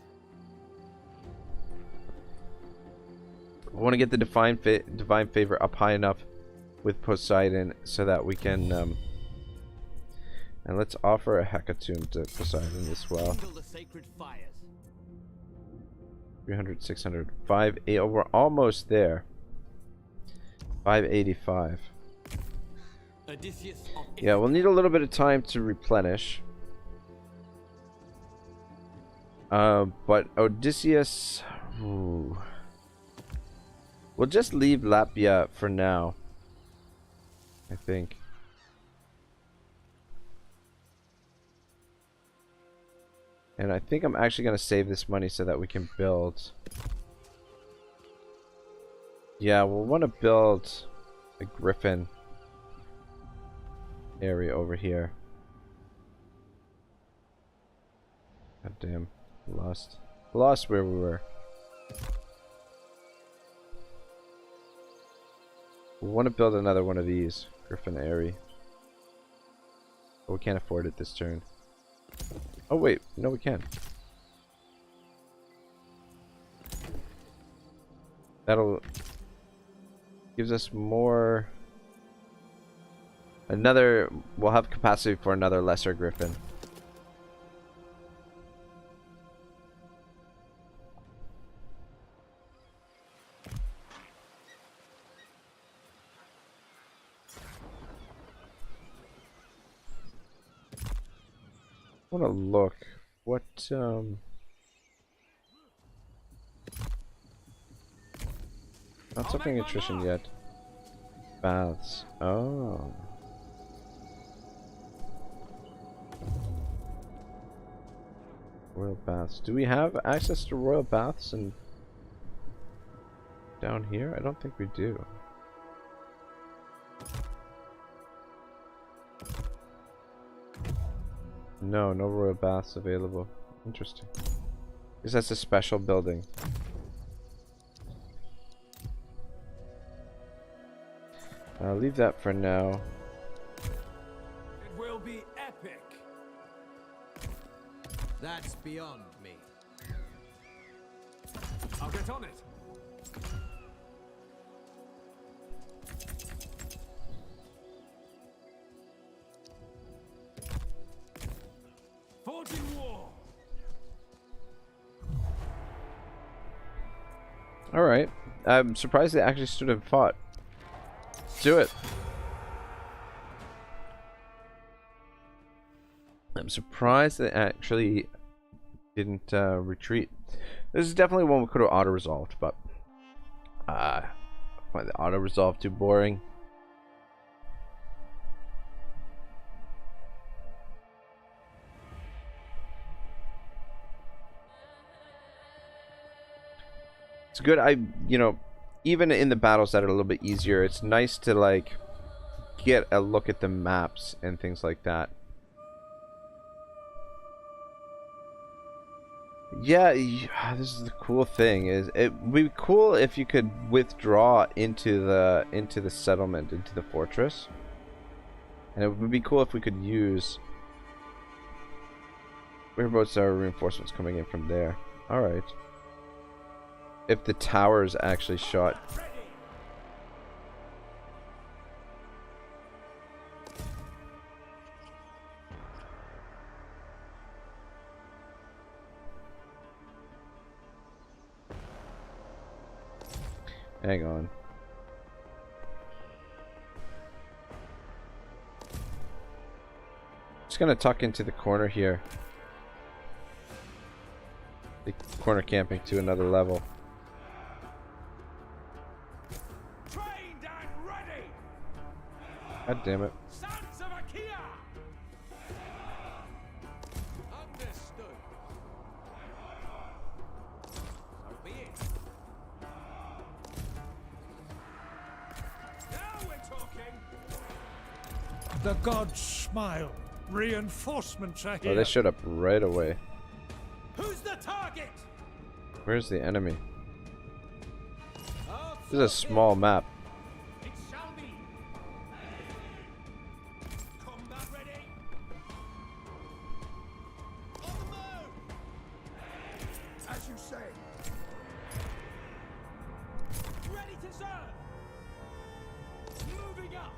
I want to get the divine favor up high enough with Poseidon so that we can and let's offer a hecatomb to Poseidon as well. 300, 600, 580. Oh, we're almost there. 585. Yeah, we'll need a little bit of time to replenish. But Odysseus, ooh. We'll just leave Lapia for now, I think. And I think I'm actually going to save this money so that we can build. Yeah, we'll want to build a griffin area over here. God damn, lost where we were. We want to build another one of these, griffin area. But we can't afford it this turn. Oh wait, no we can. That'll gives us more. We'll have capacity for another lesser griffin. I want to look what not something attrition yet. Baths. Oh. Royal baths. Do we have access to royal baths and down here? I don't think we do. No royal baths available. Interesting. Because that's a special building. I'll leave that for now. It will be epic. That's beyond me. I'll get on it. Forging war. Alright. I'm surprised they actually stood and fought. Do it. I'm surprised they actually didn't retreat. This is definitely one we could have auto-resolved, but I find the auto-resolve too boring. It's good. You know, even in the battles that are a little bit easier, it's nice to like get a look at the maps and things like that. Yeah, this is the cool thing. Is it would be cool if you could withdraw into the settlement, into the fortress, and it would be cool if we could use. Whereabouts are reinforcements coming in from there? All right. If the towers actually shot. Hang on. Just gonna tuck into the corner here. The corner camping to another level. Trained and ready. God damn it. Sons of Achaea. Understood. So be it. Now we're talking. The gods smile. Reinforcements are Oh, here. they showed up right away. Who's the target? Where's the enemy? I'll This is a small map. It shall be. Combat ready. On the move. As you say. Ready to serve. Moving up.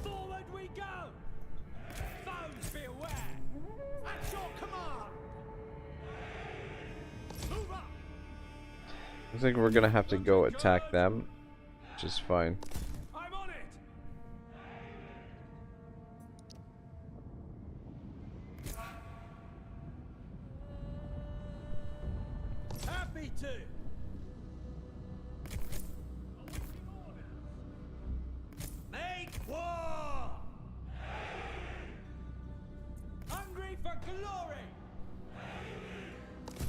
Forward we go. Foes beware. At your command. Move up. Looks like we're gonna have to go attack them, which is fine. I'm on it. Happy to. Make war. Hungry for glory.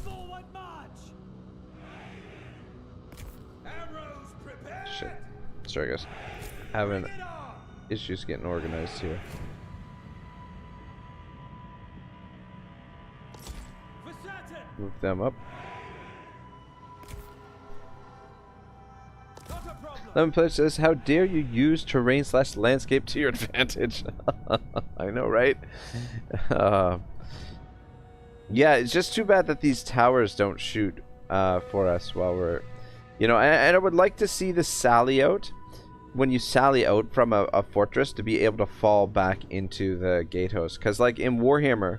Forward march. Arrows prepared. Shit. Sorry guys. Having Bring it on. issues getting organized here. For certain. Move them up. Not a problem. Lemon Player says, how dare you use terrain/landscape to your advantage? I know, right? Yeah, it's just too bad that these towers don't shoot for us while we're... You know, and I would like to see the sally out. When you sally out from a fortress, to be able to fall back into the gatehouse. Because, like, in Warhammer,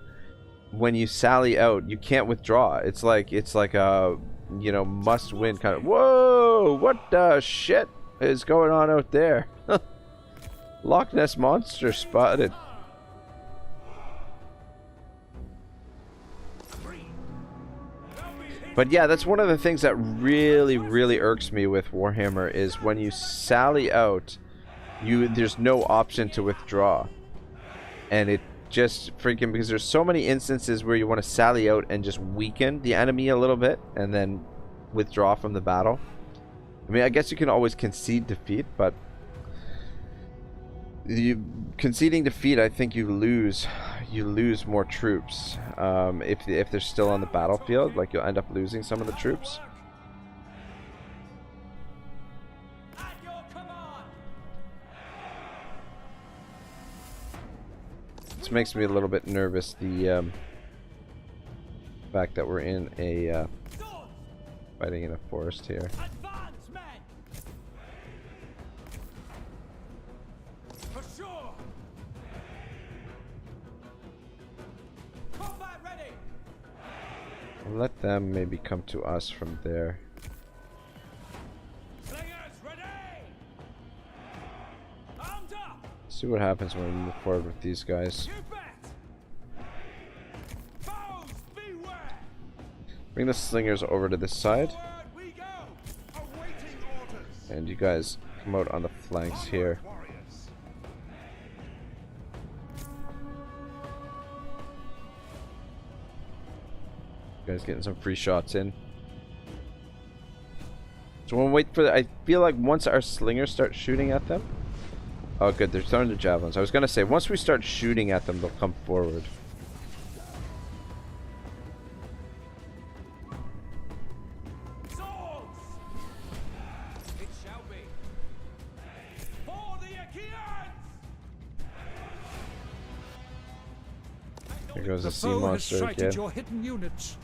when you sally out, you can't withdraw. It's like a, you know, must-win kind of... Whoa! What the shit is going on out there? Loch Ness Monster spotted. But yeah, that's one of the things that really, really irks me with Warhammer is when you sally out, there's no option to withdraw. And it just freaking, because there's so many instances where you want to sally out and just weaken the enemy a little bit and then withdraw from the battle. I mean, I guess you can always concede defeat, but conceding defeat, I think you lose more troops if they're still on the battlefield. Like, you'll end up losing some of the troops. At your command. This makes me a little bit nervous, the fact that we're in a fighting in a forest here. Advance, men. For sure. Let them maybe come to us from there. Slingers ready! Armed up! See what happens when we move forward with these guys. You bet! Foes beware! Bring the slingers over to this side. Forward we go! Awaiting orders. And you guys come out on the flanks here. Warriors. You guys getting some free shots in. So we'll wait for the, I feel like once our slingers start shooting at them. Oh good, they're throwing the javelins. I was gonna say once we start shooting at them, they'll come forward. Swords! It shall be. For the Achaeans! There goes The the sea foe has monster sighted again. your hidden units.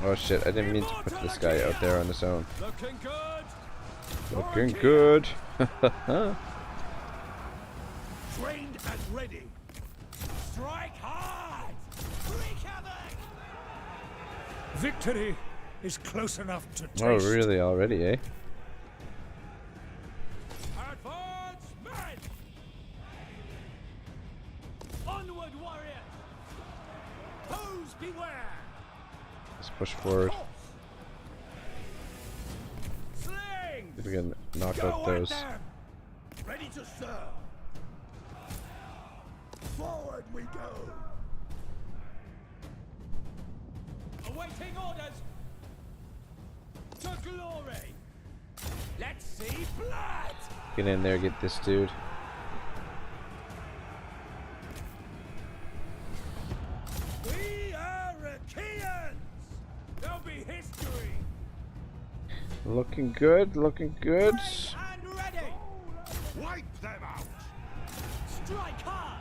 Oh shit, I didn't mean to put this guy out there on his own. Looking good! Looking good. Trained and ready. Strike hard! Wreak havoc! Victory is close enough to taste. Oh really, already, eh? Advance men! Onward, warriors! Foes beware! Let's push forward. Sling! See if we can knock Go out at those. them. Ready to serve. Forward we go. Awaiting orders! To glory! Let's see blood! Get in there, get this dude. We are Achaeans! There'll be history! Looking good, looking good. Ready and ready! Wipe them out. Strike hard!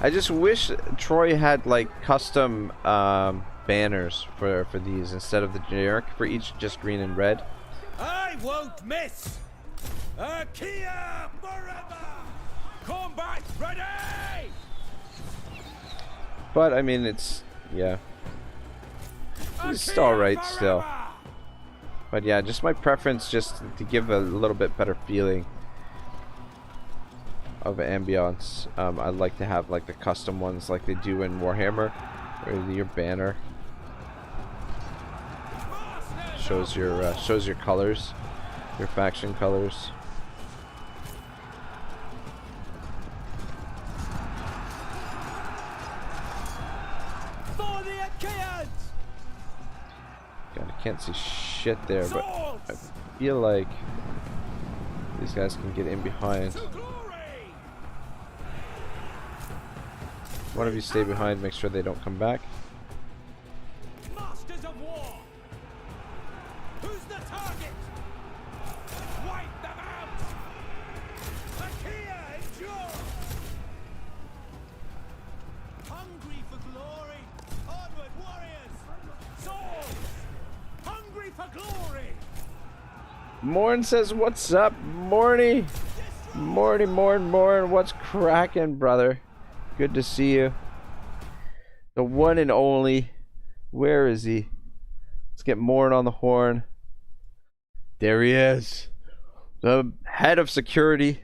I just wish Troy had like custom banners for these instead of the generic for each just green and red. I won't miss! Achaea forever! Combat ready! But I mean it's yeah. It's alright still. But yeah, just my preference just to give a little bit better feeling of ambiance. I'd like to have like the custom ones like they do in Warhammer, where your banner shows your colors, your faction colors. For the Achaeans! God, I can't see shit there, but I Swords! feel like these guys can get in behind. To glory! One of you stay behind, make sure they don't come back. Masters of war! Who's the target? Wipe them out! Achaea endure! Hungry for glory! Onward, warriors! Swords! Hungry for glory! Morn says, "What's up, Morny? Morn, what's cracking, brother? Good to see you. The one and only. Where is he? Let's get Morn on the horn. There he is. The head of security.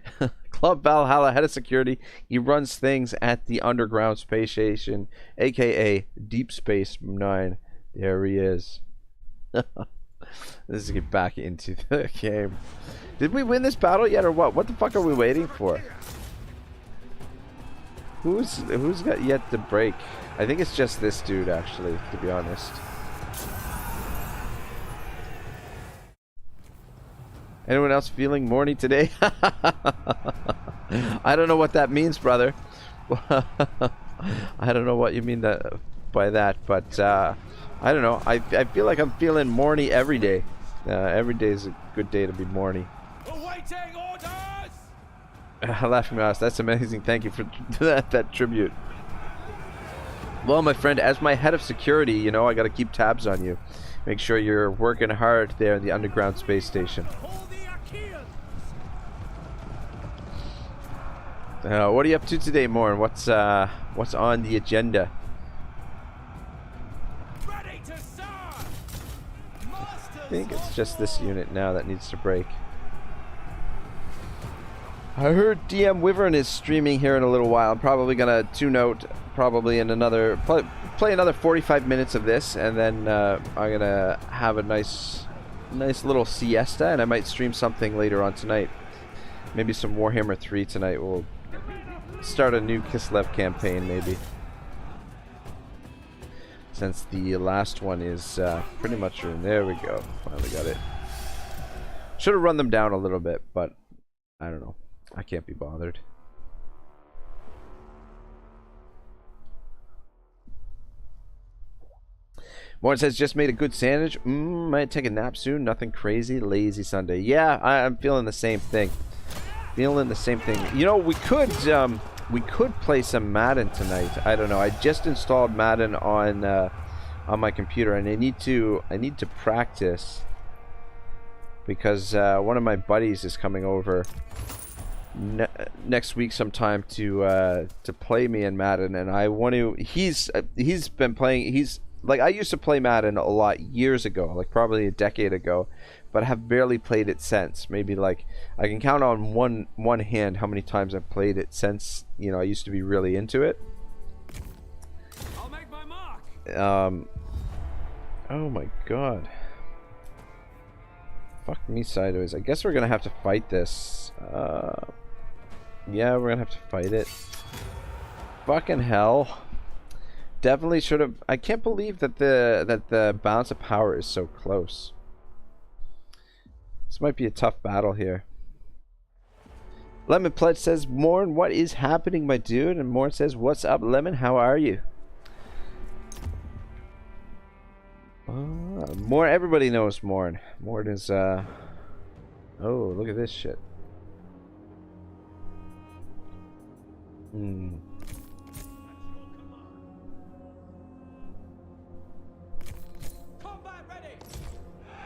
Club Valhalla, head of security. He runs things at the underground space station, aka Deep Space 9. There he is. Let's get back into the game. Did we win this battle yet or what? What the fuck are we waiting for? Who's got yet to break? I think it's just this dude actually, to be honest. Anyone else feeling morny today? I don't know what that means, brother. I don't know what you mean by that, but I don't know. I feel like I'm feeling morny every day. Every day is a good day to be morny. Awaiting orders! Laughing mouse, that's amazing. Thank you for that tribute. Well, my friend, as my head of security, you know, I gotta keep tabs on you. Make sure you're working hard there in the underground space station. What are you up to today, Morn? What's on the agenda? Ready to serve. I think it's just this unit now that needs to break. I heard DM Wyvern is streaming here in a little while. I'm probably gonna tune out probably in another play another 45 minutes of this, and then I'm gonna have a nice little siesta, and I might stream something later on tonight. Maybe some Warhammer 3 tonight. We'll start a new Kislev campaign maybe, since the last one is pretty much ruined. There we go. Finally got it. Should have run them down a little bit, but I don't know. I can't be bothered. Morton says, just made a good sandwich. Might take a nap soon. Nothing crazy. Lazy Sunday. Yeah, I'm feeling the same thing. Feeling the same thing. You know, we could play some Madden tonight. I don't know. I just installed Madden on my computer, and I need to practice because one of my buddies is coming over next week sometime to play me in Madden, and I want to. He's been playing. He's like, I used to play Madden a lot years ago, like probably a decade ago, but I have barely played it since. Maybe like I can count on one hand how many times I've played it since. You know, I used to be really into it. I'll make my mark. Oh my god. Fuck me sideways. I guess we're gonna have to fight this. Yeah, we're gonna have to fight it. Fucking hell. Definitely should have. I can't believe that the balance of power is so close. This might be a tough battle here. Lemon Pledge says, Morn, what is happening, my dude? And Morn says, what's up, Lemon? How are you? Morn, everybody knows Morn. Morn is, oh, look at this shit.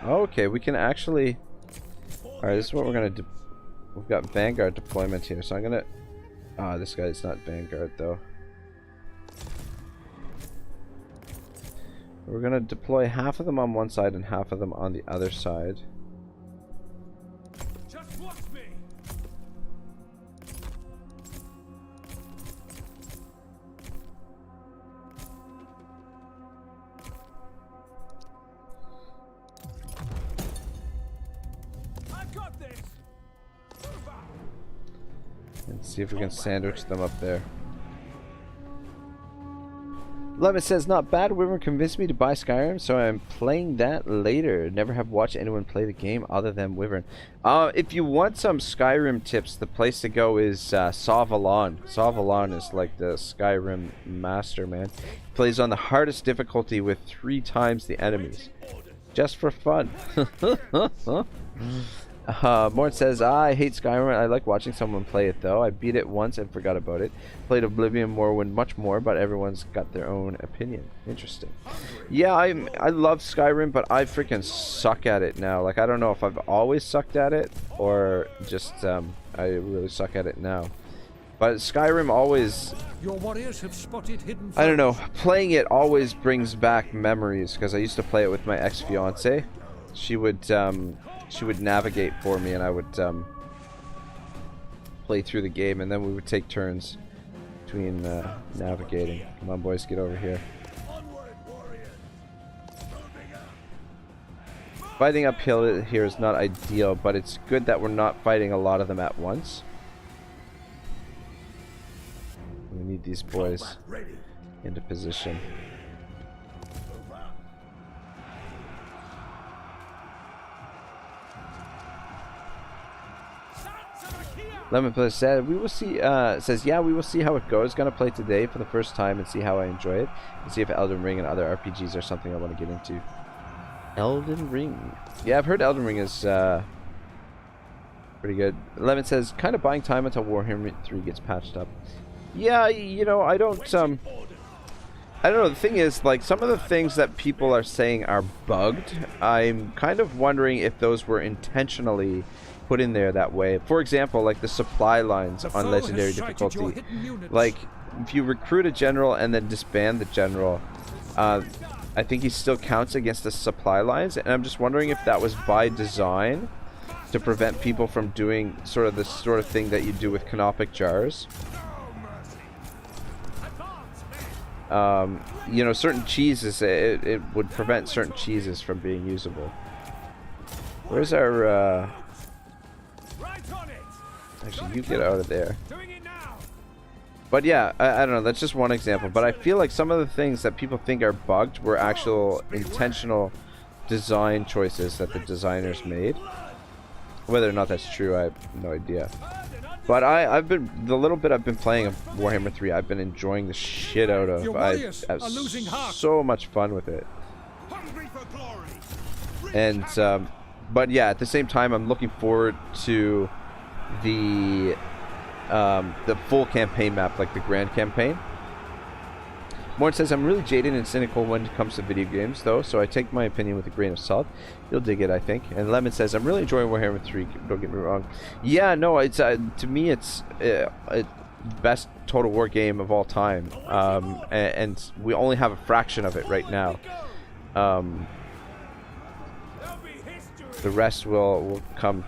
Okay, we can actually... Alright, this is what we're gonna do. We've got Vanguard deployment here, so I'm gonna... Ah, this guy's not Vanguard, though. We're gonna deploy half of them on one side and half of them on the other side. Just watch me. I got this. Move out. And see if we can sandwich them up there. Lemon says, not bad. Wyvern convinced me to buy Skyrim, so I'm playing that later. Never have watched anyone play the game other than Wyvern. If you want some Skyrim tips, the place to go is Savalon. Savalon is like the Skyrim master, man. He plays on the hardest difficulty with 3 times the enemies. Just for fun. Morton says, I hate Skyrim. I like watching someone play it, though. I beat it once and forgot about it. Played Oblivion, Morrowind, much more, but everyone's got their own opinion. Interesting. Yeah, I love Skyrim, but I freaking suck at it now. Like, I don't know if I've always sucked at it, or just, I really suck at it now. But Skyrim always... Your warriors have spotted hidden I don't know. Playing it always brings back memories, because I used to play it with my ex-fiancée. She would navigate for me, and I would play through the game, and then we would take turns between navigating. Come on, boys, get over here. Fighting uphill here is not ideal, but it's good that we're not fighting a lot of them at once. We need these boys into position. Lemon Plus said, "We will see." Says, "Yeah, we will see how it goes. Gonna play today for the first time and see how I enjoy it, and see if Elden Ring and other RPGs are something I want to get into." Elden Ring, yeah, I've heard Elden Ring is pretty good. Lemon says, "Kind of buying time until Warhammer 3 gets patched up." Yeah, you know, I don't. I don't know, the thing is, like, some of the things that people are saying are bugged, I'm kind of wondering if those were intentionally put in there that way. For example, like the supply lines on legendary difficulty. Like, if you recruit a general and then disband the general, I think he still counts against the supply lines, and I'm just wondering if that was by design to prevent people from doing sort of the sort of thing that you do with canopic jars. You know, certain cheeses, it would prevent certain cheeses from being usable. Where's our, actually, you get out of there. But yeah, I don't know, that's just one example. But I feel like some of the things that people think are bugged were actual intentional design choices that the designers made. Whether or not that's true, I have no idea. But I've been, the little bit I've been playing of Warhammer 3, I've been enjoying the shit out of. I have so much fun with it. And, but yeah, at the same time, I'm looking forward to the full campaign map, like the grand campaign. Morn says, I'm really jaded and cynical when it comes to video games, though, so I take my opinion with a grain of salt. You'll dig it, I think. And Lemon says, I'm really enjoying Warhammer 3, don't get me wrong. Yeah, no, it's to me, it's best Total War game of all time. And we only have a fraction of it right now. The rest will come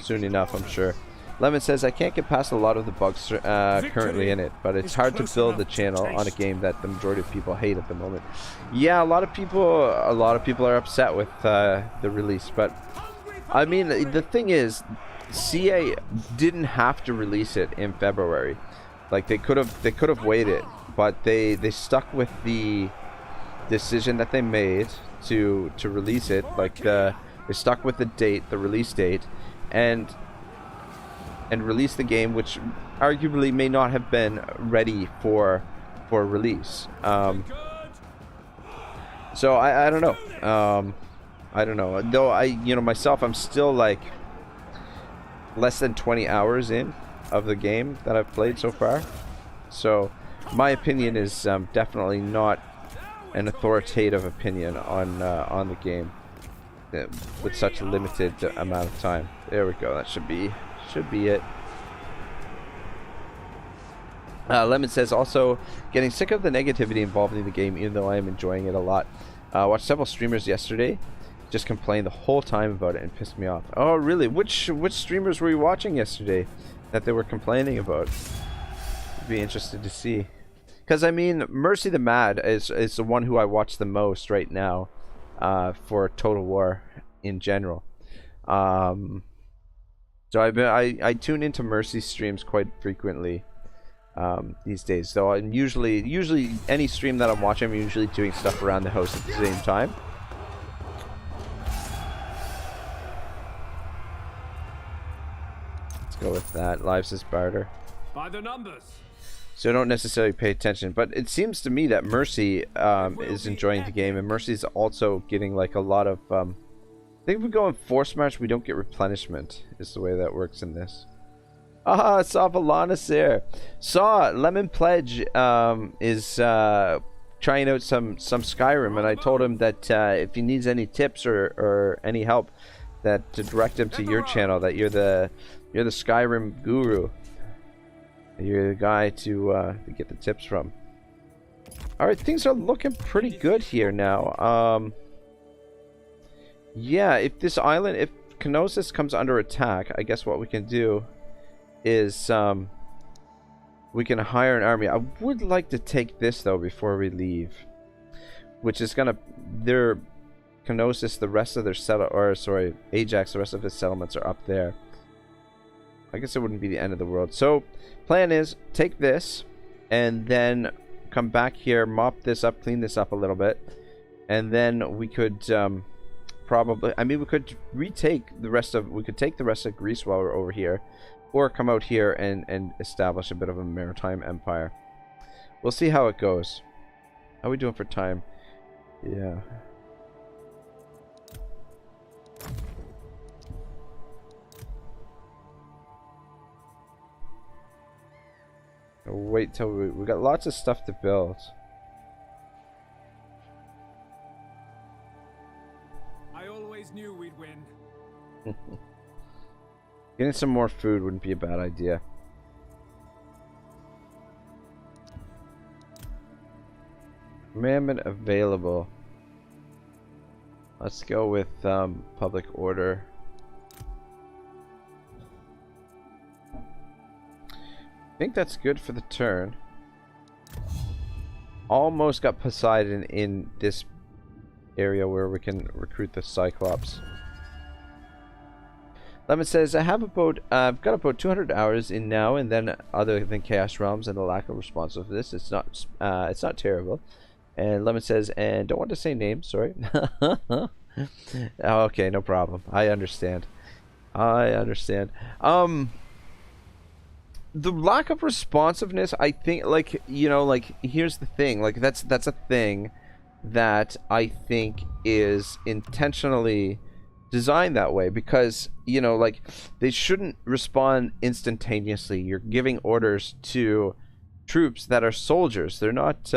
soon enough, I'm sure. Lemon says, I can't get past a lot of the bugs currently in it, but it's hard to build the channel on a game that the majority of people hate at the moment. Yeah, a lot of people are upset with the release, but I mean, the thing is, CA didn't have to release it in February. Like, they could have waited, but they stuck with the decision that they made to release it. Like, they stuck with the date, the release date, and release the game, which arguably may not have been ready for release. So I don't know. I don't know. Though you know, myself, I'm still like less than 20 hours in of the game that I've played so far. So my opinion is definitely not an authoritative opinion on the game with such a limited amount of time. There we go. That should be it. Lemon says, also getting sick of the negativity involved in the game, even though I am enjoying it a lot. Watched several streamers yesterday just complain the whole time about it and pissed me off. Oh really? Which streamers were you watching yesterday that they were complaining about? I'd be interested to see, because I mean, Mercy the Mad is the one who I watch the most right now for Total War in general. So I tune into Mercy's streams quite frequently these days. So I'm usually any stream that I'm watching, I'm usually doing stuff around the house at the same time. Let's go with that. Lives is barter. By the numbers. So don't necessarily pay attention, but it seems to me that Mercy is enjoying the game, and Mercy's also getting like a lot of. I think if we go in Force March, we don't get replenishment, is the way that works in this. Ah, saw Valanis there. Saw Lemon Pledge is trying out some Skyrim, and I told him that if he needs any tips or any help, that to direct him to your channel, that you're the Skyrim guru. You're the guy to get the tips from. Alright, things are looking pretty good here now. Yeah, if this island, if Knossos comes under attack, I guess what we can do is we can hire an army. I would like to take this though before we leave, which is gonna, their Knossos, the rest of their Ajax, the rest of his settlements are up there. I guess it wouldn't be the end of the world. So plan is take this and then come back here, mop this up, clean this up a little bit, and then we could probably, I mean, we could take the rest of Greece while we're over here, or come out here and establish a bit of a maritime empire. We'll see how it goes. How are we doing for time? Yeah. Wait till we got lots of stuff to build. always knew we'd win. Getting some more food wouldn't be a bad idea. Commandment available. Let's go with public order. I think that's good for the turn. Almost got Poseidon in this area where we can recruit the Cyclops. Lemon says, I've got about 200 hours in now and then, other than Chaos Realms and the lack of responsiveness. It's not terrible. And Lemon says, and don't want to say names, sorry. Okay, no problem. I understand. The lack of responsiveness, I think, like, you know, like, here's the thing, like, that's a thing that I think is intentionally designed that way, because, you know, like, they shouldn't respond instantaneously. You're giving orders to troops that are soldiers. They're not,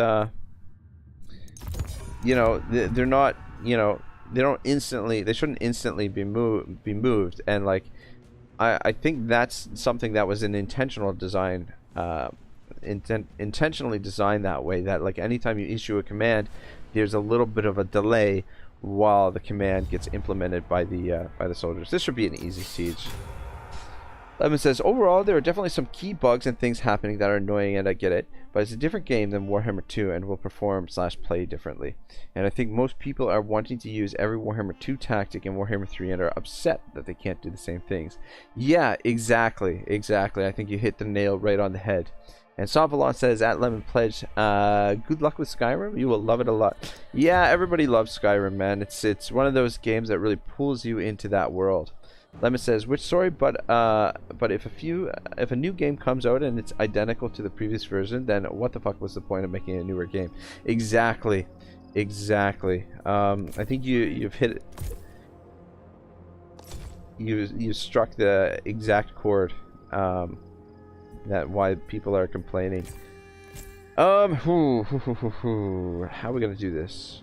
you know, they're not, you know, they shouldn't instantly be moved, and, like, I think that's something that was an intentional design, intentionally designed that way, that, like, anytime you issue a command, there's a little bit of a delay while the command gets implemented by the soldiers. This should be an easy siege. Lemon says, overall, there are definitely some key bugs and things happening that are annoying, and I get it, but it's a different game than Warhammer 2 and will perform/play differently. And I think most people are wanting to use every Warhammer 2 tactic in Warhammer 3 and are upset that they can't do the same things. Yeah, exactly. I think you hit the nail right on the head. And Savalon says, at Lemon Pledge, good luck with Skyrim. You will love it a lot. Yeah, everybody loves Skyrim, man. It's one of those games that really pulls you into that world. Lemon says, which story, but if a new game comes out and it's identical to the previous version, then what the fuck was the point of making a newer game? Exactly. I think you've hit it. You struck the exact chord. That why people are complaining. How are we gonna do this?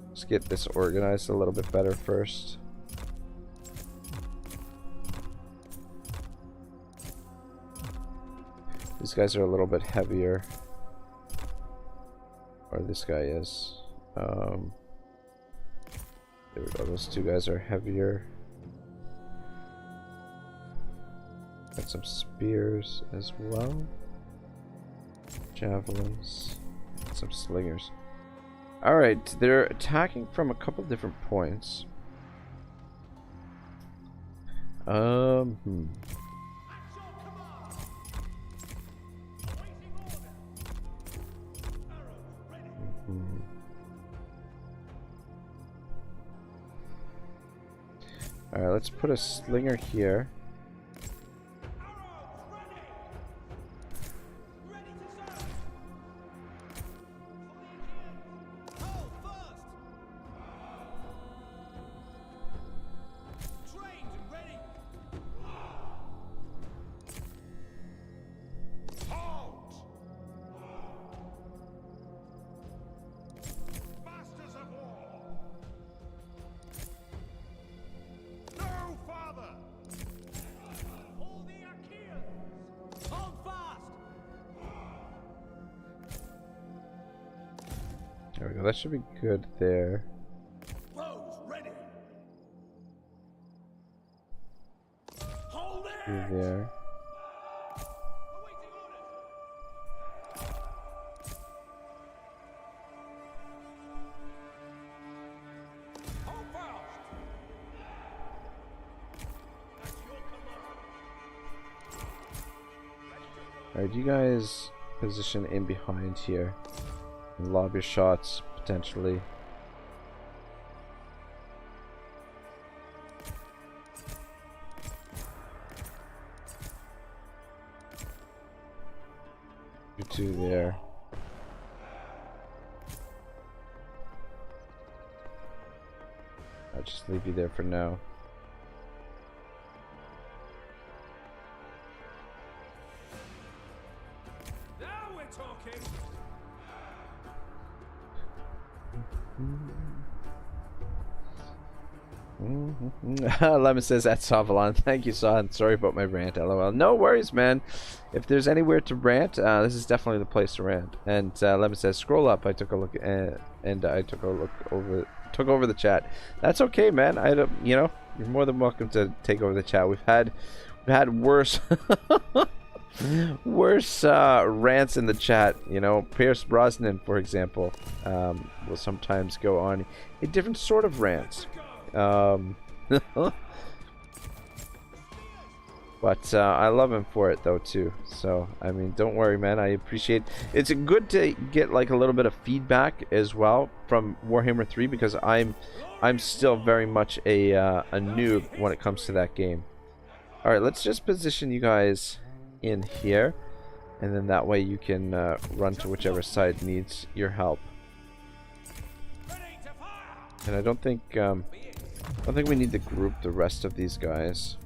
Let's get this organized a little bit better first. These guys are a little bit heavier. Or this guy is. There we go, those two guys are heavier. Got some spears as well. Javelins. Some slingers. Alright, they're attacking from a couple different points. Alright, let's put a slinger here. There we go, that should be good there. Through there. Alright, you guys position in behind here. And lob your shots, potentially. You two there. I'll just leave you there for now. Lemon says that's Savalon. Thank you, Son. Sorry about my rant. LOL. No worries, man. If there's anywhere to rant, this is definitely the place to rant. And Lemon says, scroll up. I took a look, and I took over the chat. That's okay, man. You know, you're more than welcome to take over the chat. We've had worse worse rants in the chat. You know, Pierce Brosnan, for example, will sometimes go on a different sort of rants. But I love him for it though too. So I mean, don't worry, man. I appreciate. It's good to get like a little bit of feedback as well from Warhammer 3 because I'm still very much a noob when it comes to that game. All right, let's just position you guys in here, and then that way you can run to whichever side needs your help. And I don't think we need to group the rest of these guys.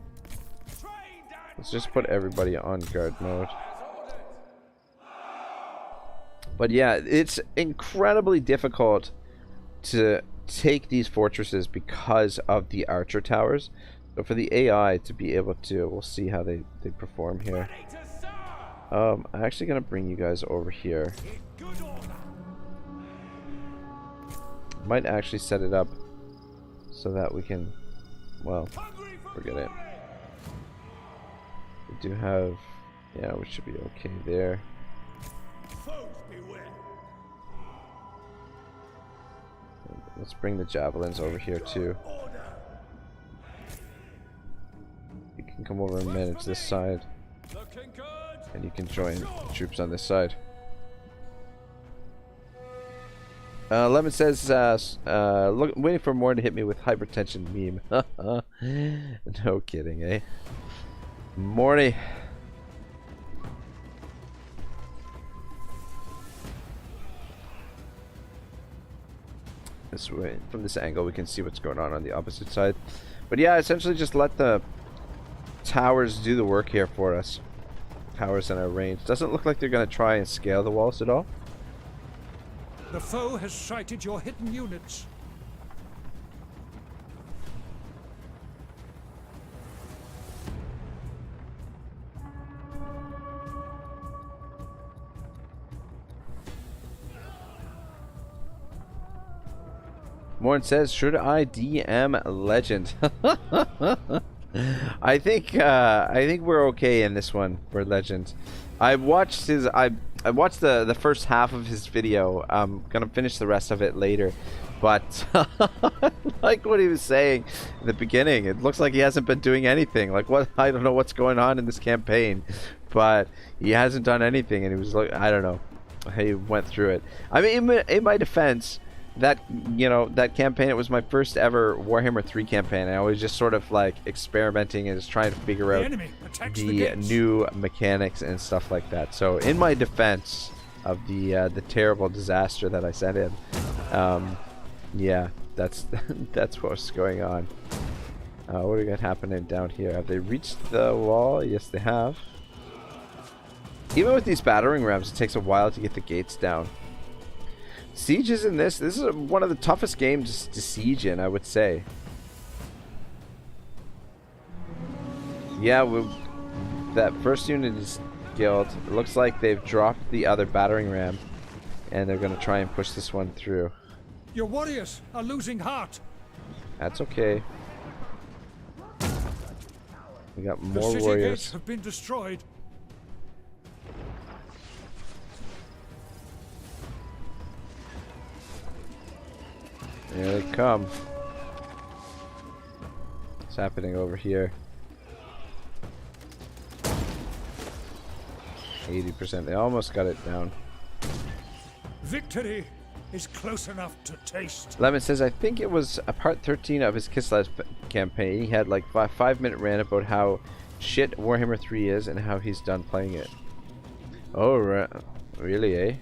Let's just put everybody on guard mode. But yeah, it's incredibly difficult to take these fortresses because of the archer towers. So for the AI to be able to, we'll see how they perform here. I'm actually gonna bring you guys over here. Might actually set it up so that we can, well, forget it. We do have, yeah, we should be okay there. Let's bring the javelins over here too. You can come over and manage this side, and you can join the troops on this side. Lemon says, waiting for more to hit me with hypertension meme. No kidding, eh? Morty. This way, from this angle, we can see what's going on the opposite side. But yeah, essentially just let the towers do the work here for us. Towers in our range. Doesn't look like they're going to try and scale the walls at all. The foe has sighted your hidden units. Morn says, should I DM Legend? I think we're okay in this one for Legend. I watched the first half of his video. I'm gonna finish the rest of it later, but like what he was saying in the beginning, it looks like he hasn't been doing anything. Like, what? I don't know what's going on in this campaign, but he hasn't done anything, and he was like, I don't know. He went through it. I mean, in my defense, that, you know, that campaign, it was my first ever Warhammer 3 campaign. I was just sort of like experimenting and just trying to figure out the new mechanics and stuff like that. So in my defense of the terrible disaster that I sent in, yeah, that's that's what's going on. What do we got happening down here? Have they reached the wall? Yes, they have. Even with these battering rams, it takes a while to get the gates down. Sieges in this is one of the toughest games to siege in, I would say. Yeah, that first unit is killed. It looks like they've dropped the other battering ram, and they're going to try and push this one through. Your warriors are losing heart. That's okay. We got more the city warriors. gates have been destroyed. Here they come. What's happening over here? 80%. They almost got it down. Victory is close enough to taste. Lemon says, I think it was a part 13 of his Kislev campaign. He had like a 5-minute rant about how shit Warhammer 3 is and how he's done playing it. Oh, really, eh?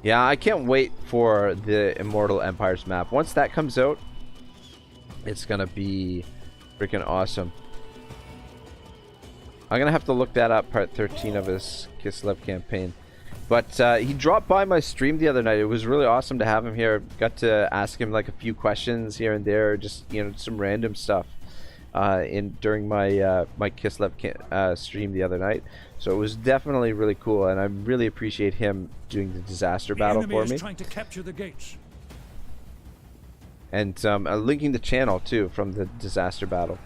Yeah, I can't wait for the Immortal Empires map. Once that comes out, it's gonna be freaking awesome. I'm gonna have to look that up, part 13 of his Kislev campaign. But he dropped by my stream the other night. It was really awesome to have him here. Got to ask him like a few questions here and there, just some random stuff during my my Kislev stream the other night. So it was definitely really cool, and I really appreciate him doing the disaster battle for me. Trying to capture the gates. And linking the channel too from the disaster battle.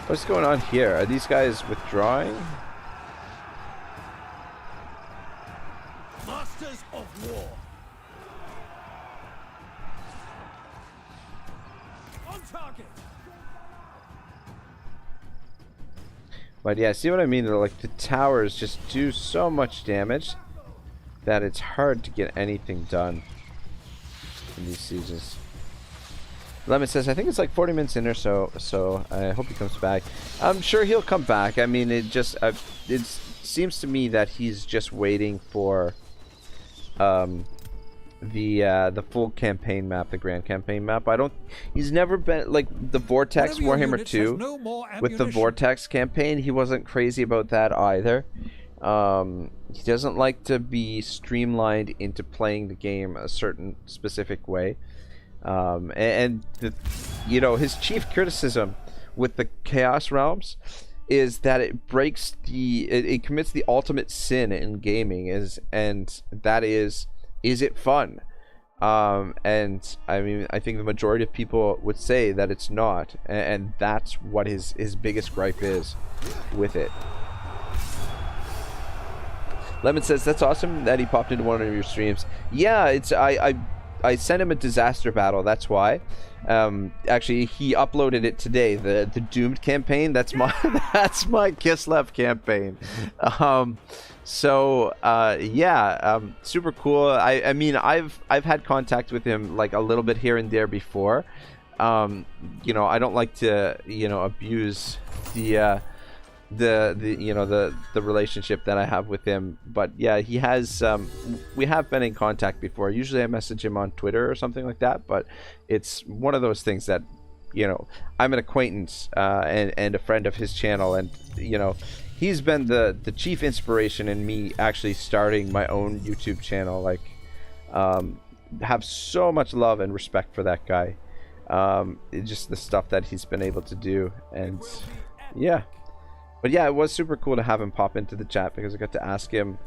What's going on here? Are these guys withdrawing? Masters of war. On target. But yeah, see what I mean? They're like the towers just do so much damage that it's hard to get anything done in these sieges. Lemon says, I think it's like 40 minutes in or so, so I hope he comes back. I'm sure he'll come back. I mean, it seems to me that he's just waiting for the full campaign map, the grand campaign map. He's never been like the Vortex Warhammer 2 with the Vortex campaign. He wasn't crazy about that either. He doesn't like to be streamlined into playing the game a certain specific way. His chief criticism with the Chaos Realms is that it breaks it commits the ultimate sin in gaming, and that is it fun? And I mean, I think the majority of people would say that it's not, and that's what his biggest gripe is with it. Lemon says, that's awesome that he popped into one of your streams. Yeah, it's I sent him a disaster battle, that's why. Actually, he uploaded it today, the Doomed campaign. That's my Kislev campaign. Super cool. I mean, I've had contact with him like a little bit here and there before. I don't like to abuse the relationship that I have with him, but yeah, he has we have been in contact before. Usually I message him on Twitter or something like that, but it's one of those things that I'm an acquaintance and a friend of his channel, and he's been the chief inspiration in me actually starting my own YouTube channel. Like have so much love and respect for that guy. It's just the stuff that he's been able to do, and yeah. But yeah, it was super cool to have him pop into the chat because I got to ask him,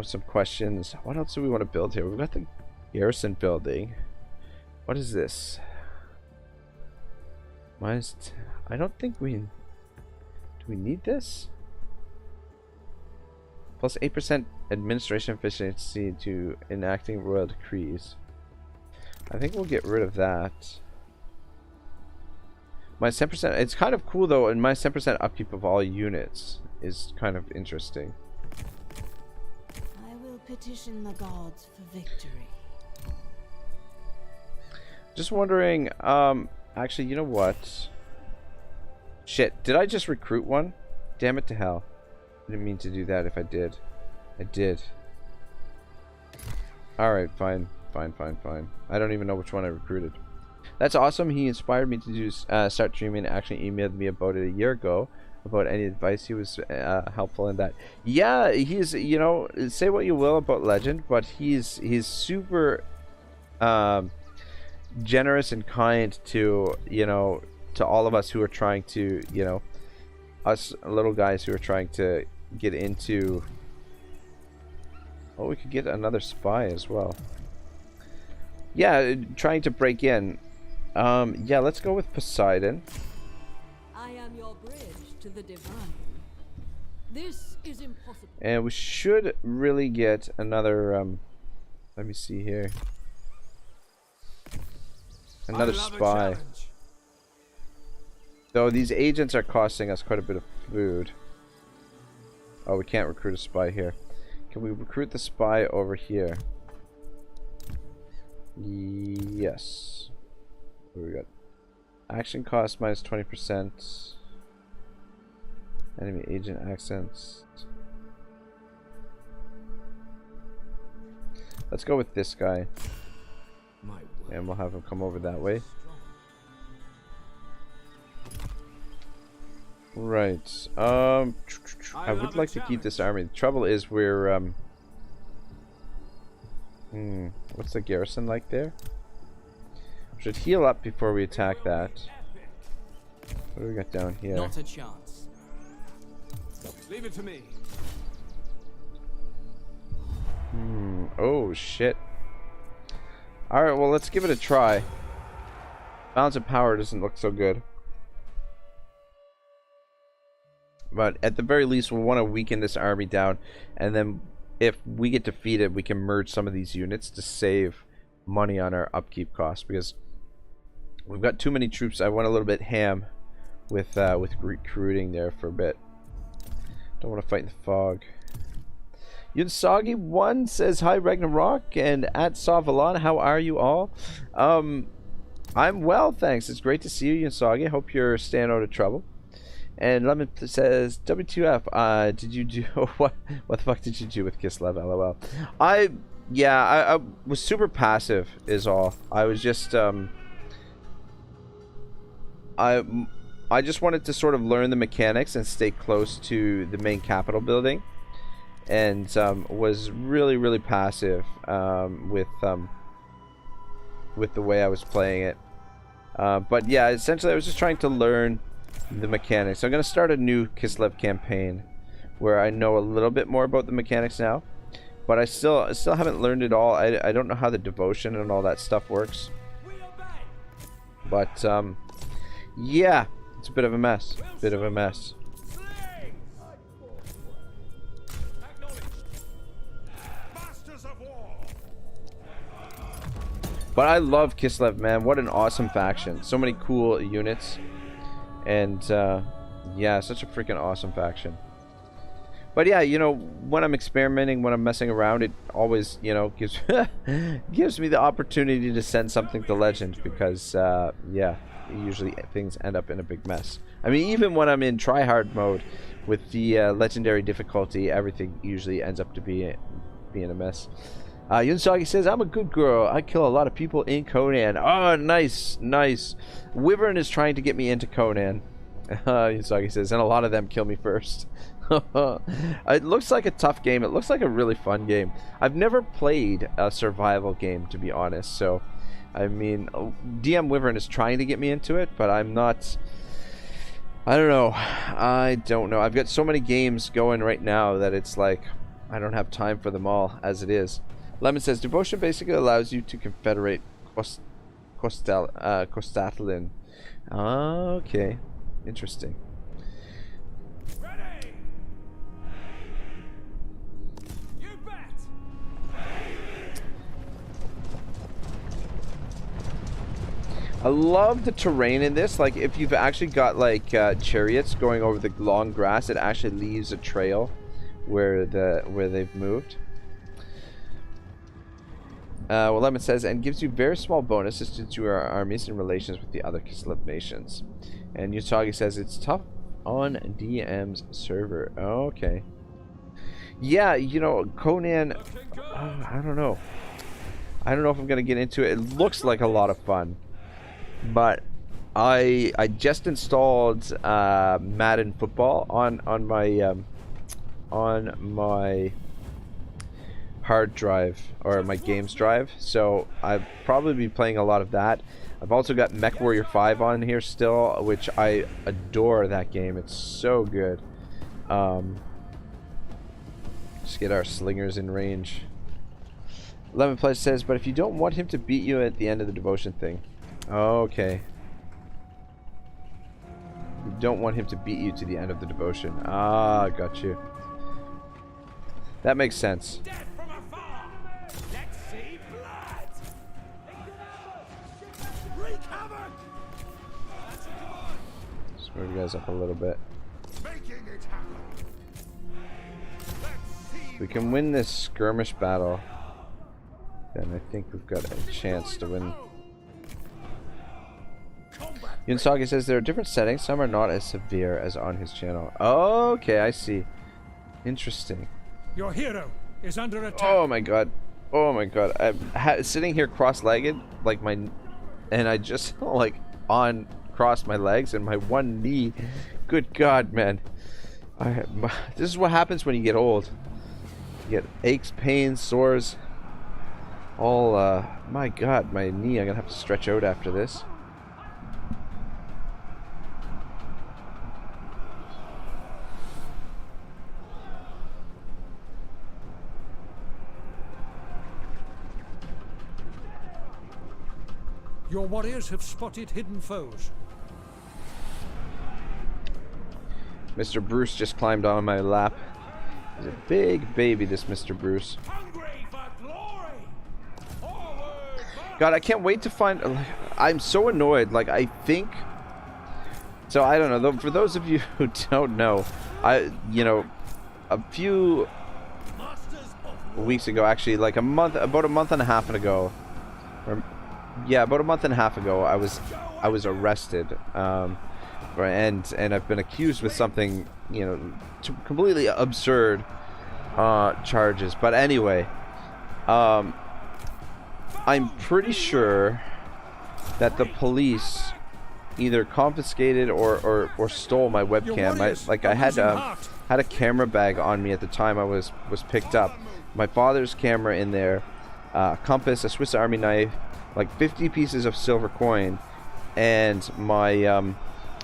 some questions. What else do we want to build here? We've got the Garrison Building. What is this? I don't think do we need this? Plus 8% administration efficiency to enacting royal decrees. I think we'll get rid of that. My 10%, it's kind of cool though, and my 10% upkeep of all units is kind of interesting. I will petition the gods for victory. Just wondering, actually, you know what? Shit, did I just recruit one? Damn it to hell. I didn't mean to do that. If I did. I did. Alright, fine. I don't even know which one I recruited. That's awesome. He inspired me to do start streaming. Actually emailed me about it a year ago about any advice. He was helpful in that. Yeah, he's say what you will about Legend, but he's super generous and kind to to all of us who are trying to us little guys who are trying to get into. Oh, we could get another spy as well. Yeah, trying to break in. Yeah, let's go with Poseidon. I am your bridge to the divine. This is impossible. And we should really get another, let me see here. Another spy. Though these agents are costing us quite a bit of food. Oh, we can't recruit a spy here. Can we recruit the spy over here? Yes. What do we got? Action cost minus 20%. Enemy agent accents. Let's go with this guy. And we'll have him come over that way. Right. I would like to keep this army. The trouble is we're what's the garrison like there? We should heal up before we attack that. What do we got down here? Not a chance. Leave it to me. Oh shit. Alright, well let's give it a try. Balance of power doesn't look so good. But at the very least we'll want to weaken this army down, and then if we get defeated we can merge some of these units to save money on our upkeep costs, because we've got too many troops. I went a little bit ham with recruiting there for a bit. Don't want to fight in the fog. Yunsagi1 says hi Ragnarok, and at Savalon, how are you all? I'm well, thanks. It's great to see you, Yunsagi. Hope you're staying out of trouble. And Lemon says W2F, did you do what the fuck did you do with Kislev? LOL. I was super passive is all. I was just I just wanted to sort of learn the mechanics and stay close to the main capital building, and was really passive with the way I was playing it. But yeah, essentially I was just trying to learn the mechanics. I'm going to start a new Kislev campaign where I know a little bit more about the mechanics now, but I still haven't learned it all. I don't know how the devotion and all that stuff works. But yeah, it's a bit of a mess. But I love Kislev, man. What an awesome faction. So many cool units. And yeah, such a freaking awesome faction. But yeah, you know, when I'm experimenting, when I'm messing around, it always, you know, gives gives me the opportunity to send something to Legend, because yeah, usually things end up in a big mess. I mean, even when I'm in tryhard mode with the legendary difficulty, everything usually ends up to being a mess. Yunsagi says, I'm a good girl. I kill a lot of people in Conan. Oh, nice. Wyvern is trying to get me into Conan. Yunsagi says, and a lot of them kill me first. It looks like a tough game. It looks like a really fun game. I've never played a survival game, to be honest. So, I mean, DM Wyvern is trying to get me into it, but I'm not... I don't know. I've got so many games going right now that it's like I don't have time for them all as it is. Lemon says, devotion basically allows you to confederate Kostatlin. Okay. Interesting. Ready. You bet. I love the terrain in this. Like, if you've actually got like chariots going over the long grass, it actually leaves a trail where they've moved. Well, Lemon says, and gives you very small bonuses to your armies in relations with the other Kislev nations. And Yutagi says it's tough on DM's server. Okay. Yeah, you know, Conan, I don't know. I don't know if I'm going to get into it. It looks like a lot of fun. But I just installed Madden Football on my hard drive, or my games drive, so I'll probably be playing a lot of that. I've also got MechWarrior 5 on here still, which I adore that game. It's so good. Just get our slingers in range. Lemon Pledge says, but if you don't want him to beat you at the end of the devotion thing. Okay. You don't want him to beat you to the end of the devotion. Ah, got you. That makes sense. Let's see blood. Wreak havoc. Just move you guys up a little bit. Making it happen. Let's see. We can win this skirmish battle, then I think we've got a chance to win. Yunsagi says there are different settings. Some are not as severe as on his channel. Okay, I see. Interesting. Your hero is under attack. Oh my god. I'm sitting here cross-legged, like and I just like crossed my legs, and my one knee Good God, man. This is what happens when you get old. You get aches, pains, sores. All, my God, my knee. I'm gonna have to stretch out after this. Your warriors have spotted hidden foes. Mr. Bruce just climbed on my lap. He's a big baby, this Mr. Bruce. Hungry for glory. Forward, God, I can't wait to find... I'm so annoyed. Like, I think... So, I don't know. Though, for those of you who don't know, you know, a few weeks ago, actually, like about a month and a half ago, or, yeah, about a month and a half ago, I was arrested, and I've been accused with something, you know, completely absurd charges. But anyway, I'm pretty sure that the police either confiscated or stole my webcam. I had a camera bag on me at the time I was picked up. My father's camera in there, compass, a Swiss Army knife, like 50 pieces of silver coin, and my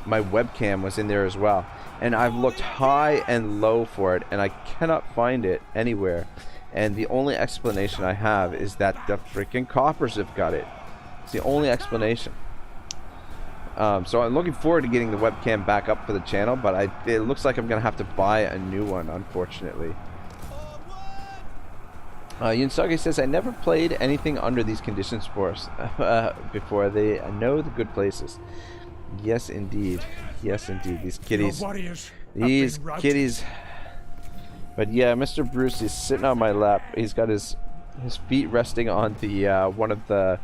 my webcam was in there as well. And I've looked high and low for it, and I cannot find it anywhere. And the only explanation I have is that the freaking coppers have got it. It's the only explanation. So I'm looking forward to getting the webcam back up for the channel, but it looks like I'm gonna have to buy a new one, unfortunately. Yunsagi says, I never played anything under these conditions before. They know the good places. Yes, indeed. Yes, indeed. These kitties. These kitties. But yeah, Mr. Bruce is sitting on my lap. He's got his feet resting on the one of the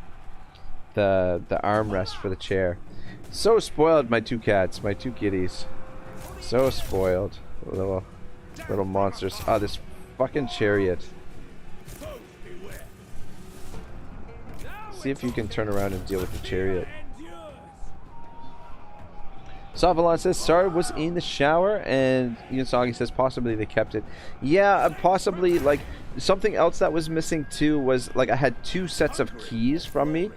armrests for the chair. So spoiled, my two cats, my two kitties. So spoiled, little monsters. Ah, this fucking chariot. See if you can turn around and deal with the chariot. Savalon says, sorry, was in the shower, and Yunsagi says possibly they kept it. Yeah, possibly. Like, something else that was missing too was, like, I had 2 sets of keys from me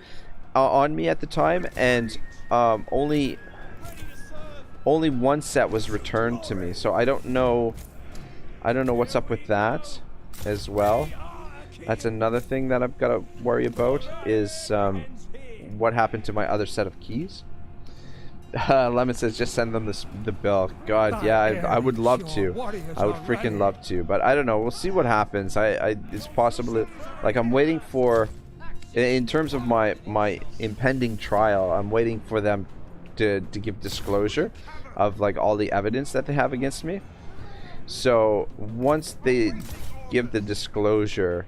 on me at the time, and only one set was returned to me. So I don't know what's up with that as well. That's another thing that I've got to worry about, is what happened to my other set of keys. Lemon says, just send them the bill. God, yeah, I would love to. I would freaking love to. But I don't know. We'll see what happens. It's possible. Like, I'm waiting for, in terms of my impending trial, I'm waiting for them to give disclosure of, like, all the evidence that they have against me. So once they give the disclosure,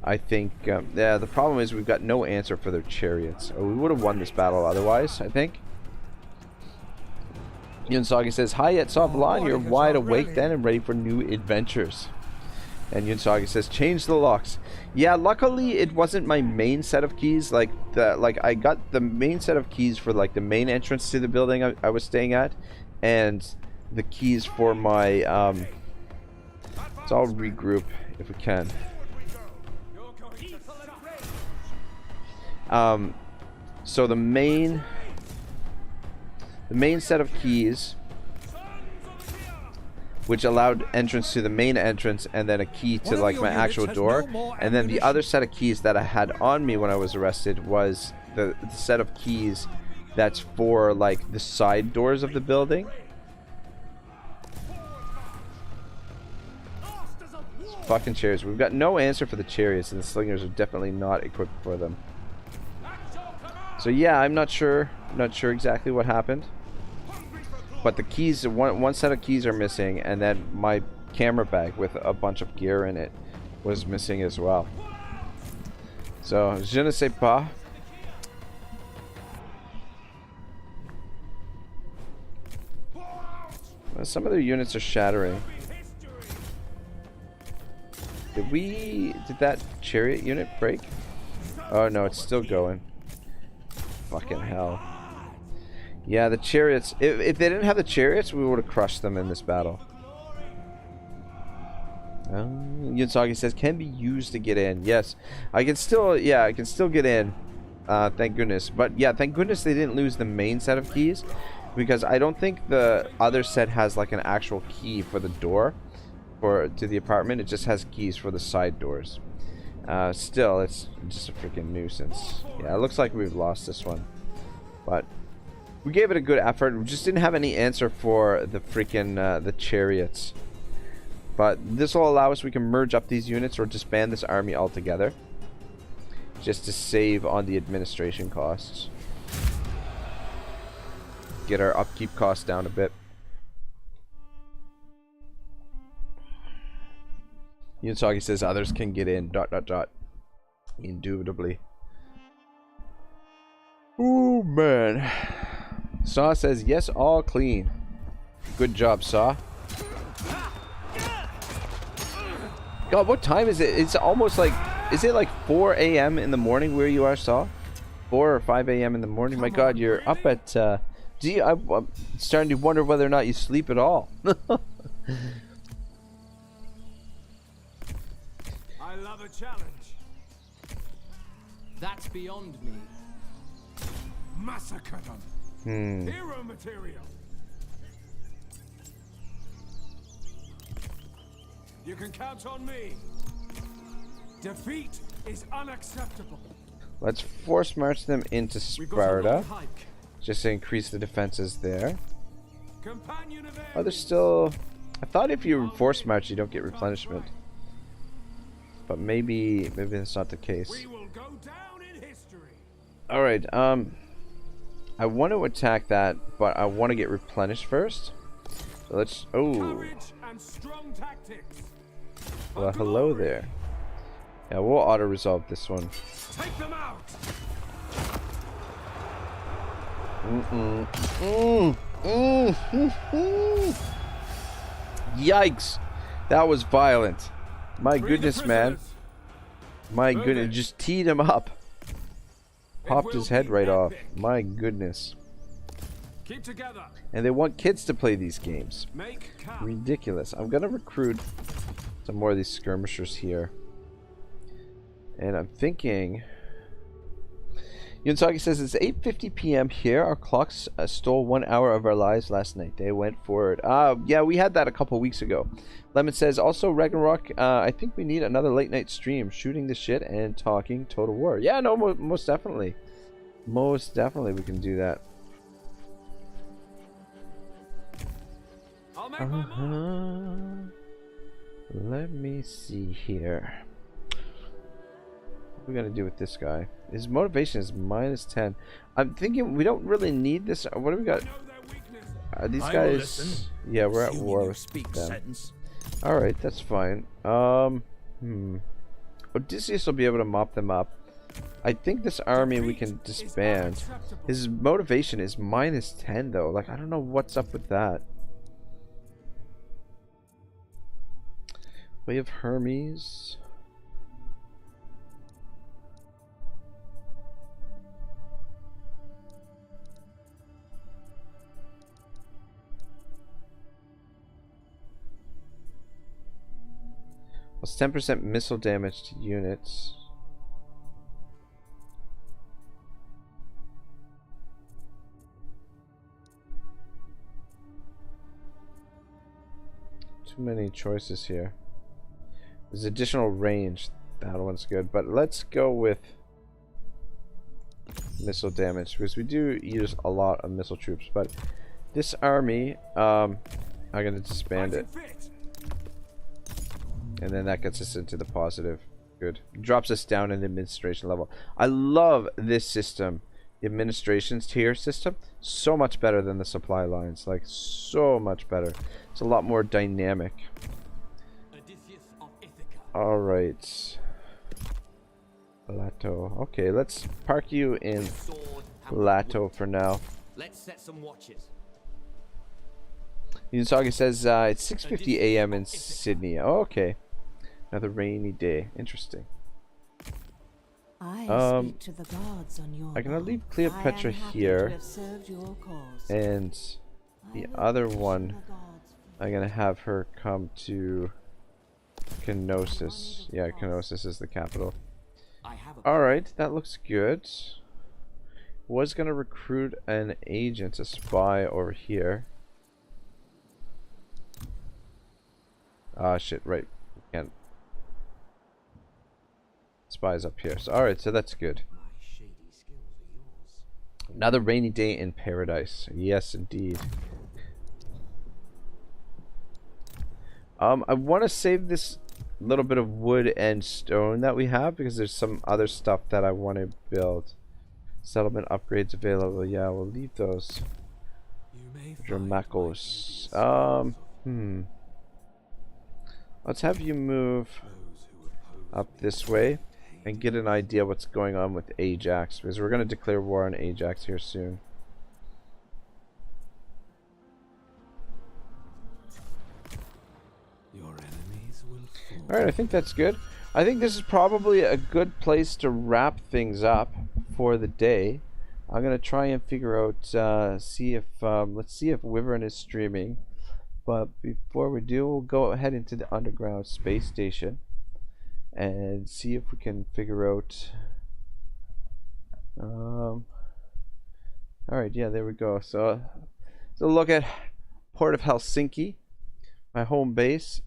I think, yeah, the problem is we've got no answer for their chariots. We would have won this battle otherwise, I think. Yunsagi says, hi at Savalon, you're wide awake then and ready for new adventures. And Yunsagi says, change the locks. Yeah, luckily it wasn't my main set of keys. Like I got the main set of keys for, like, the main entrance to the building I was staying at, and the keys for my so I'll regroup if we can. So the main set of keys, which allowed entrance to the main entrance, and then a key to, like, my actual door, and then the other set of keys that I had on me when I was arrested was the set of keys that's for, like, the side doors of the building. Fucking chariots. We've got no answer for the chariots, and the slingers are definitely not equipped for them. So yeah, I'm not sure exactly what happened. But the keys, one set of keys are missing, and then my camera bag with a bunch of gear in it was missing as well. So, je ne sais pas. Well, some of their units are shattering. Did that chariot unit break? Oh no, it's still going. Fucking hell. Yeah, the chariots. If they didn't have the chariots, we would have crushed them in this battle. Yunsagi says, can be used to get in. Yes, I can still, yeah, I can still get in. Thank goodness. But yeah, thank goodness they didn't lose the main set of keys, because I don't think the other set has like an actual key for the door to the apartment. It just has keys for the side doors. Still, it's just a freaking nuisance. Yeah, it looks like we've lost this one, but we gave it a good effort. We just didn't have any answer for the freaking the chariots. But this will allow us, we can merge up these units or disband this army altogether, just to save on the administration costs. Get our upkeep costs down a bit. Yunsagi says others can get in, ... Indubitably. Oh man. Saw says, yes, all clean. Good job, Saw. God, what time is it? It's almost like, is it like 4 a.m. in the morning where you are, Saw? 4 or 5 a.m. in the morning? My God, you're up at, gee, I'm starting to wonder whether or not you sleep at all. I love a challenge. That's beyond me. Massacre them. Hero material. You can count on me. Defeat is unacceptable. Let's force march them into Sparta, just to increase the defenses there. Companion of Oh, there's still... I thought if you force march, you don't get replenishment. But maybe that's not the case. We will go down in history. Alright, I want to attack that, but I want to get replenished first. So let's... Oh, Courage and strong tactics. well, hello there. Yeah, we'll auto-resolve this one. Take them out. Yikes! That was violent. My goodness, man. My goodness, just teed him up. Popped his head right off. My goodness. Keep together. And they want kids to play these games. Make count. Ridiculous. I'm gonna recruit some more of these skirmishers here. And I'm thinking... Yunsagi says it's 8:50 p.m. here. Our clocks stole 1 hour of our lives last night. They went forward. Yeah, we had that a couple weeks ago. Lemon says, also Ragnarok, I think we need another late night stream, shooting the shit and talking Total War. Yeah, no, most definitely. Most definitely we can do that. I'll make my mark. Let me see here. What are we gonna do with this guy? His motivation is -10. I'm thinking we don't really need this. What do we got? Know their weakness. Are these I will guys? listen. Yeah, we're at Assuming war you with speak them. sentence. All right, that's fine. Odysseus will be able to mop them up. I think this army we can disband. His motivation is -10 though. Like, I don't know what's up with that. Way of Hermes. Plus 10% missile damage to units. Too many choices here. There's additional range. That one's good, but let's go with missile damage because we do use a lot of missile troops. But this army, I'm gonna disband it. And then that gets us into the positive. Good. Drops us down in the administration level. I love this system. The administration's tier system. So much better than the supply lines. Like, so much better. It's a lot more dynamic. Odysseus of Ithaca. Alright. Lato. Okay, let's park you in Sword and Lato for now. Let's set some watches. Yunsagi says it's 6:50 a.m. in Sydney. Oh, okay. Another rainy day. Interesting. I speak to the gods on your I'm gonna behalf. leave I Cleopatra am happy here, to have served your cause. and the other one, I'm gonna have her come to Kenosis. Yeah, Kenosis is the capital. Alright, that looks good. Was gonna recruit an agent, a spy over here. Ah, shit, right. Can't. Spy's up here. So, alright, so that's good. Another rainy day in paradise. Yes, indeed. I want to save this little bit of wood and stone that we have because there's some other stuff that I want to build. Settlement upgrades available. Yeah, we'll leave those. Dramakos. Let's have you move up this way and get an idea what's going on with Ajax, because we're going to declare war on Ajax here soon. Alright, I think that's good. I think this is probably a good place to wrap things up for the day. I'm going to try and figure out, let's see if Wyvern is streaming. But before we do, we'll go ahead into the underground space station and see if we can figure out. Alright, yeah, there we go. So look at Port of Helsinki, my home base.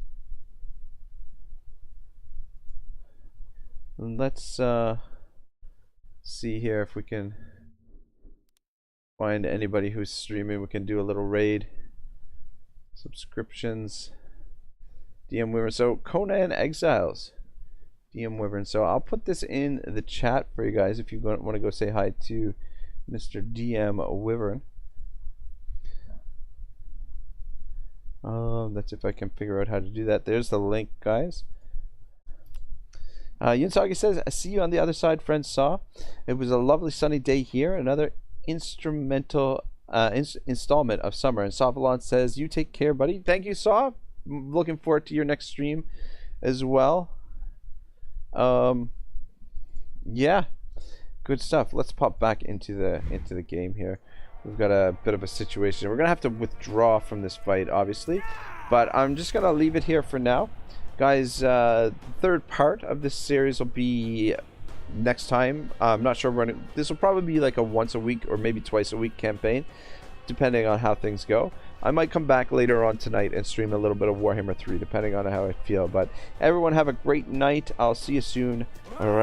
And let's see here if we can find anybody who's streaming. We can do a little raid. Subscriptions. DM Wyvern. So Conan Exiles. DM Wyvern. So I'll put this in the chat for you guys if you want to go say hi to Mr. DM Wyvern. That's if I can figure out how to do that. There's the link, guys. Saga says, I see you on the other side, friend Saw. It was a lovely sunny day here. Another installment of summer. And Savalon says, you take care, buddy. Thank you, Saw. I'm looking forward to your next stream as well. Yeah, good stuff. Let's pop back into the game here. We've got a bit of a situation. We're gonna have to withdraw from this fight, obviously, but I'm just gonna leave it here for now. Guys, the third part of this series will be next time. I'm not sure when. This will probably be like a once a week or maybe twice a week campaign, depending on how things go. I might come back later on tonight and stream a little bit of Warhammer 3, depending on how I feel. But everyone have a great night. I'll see you soon. All right.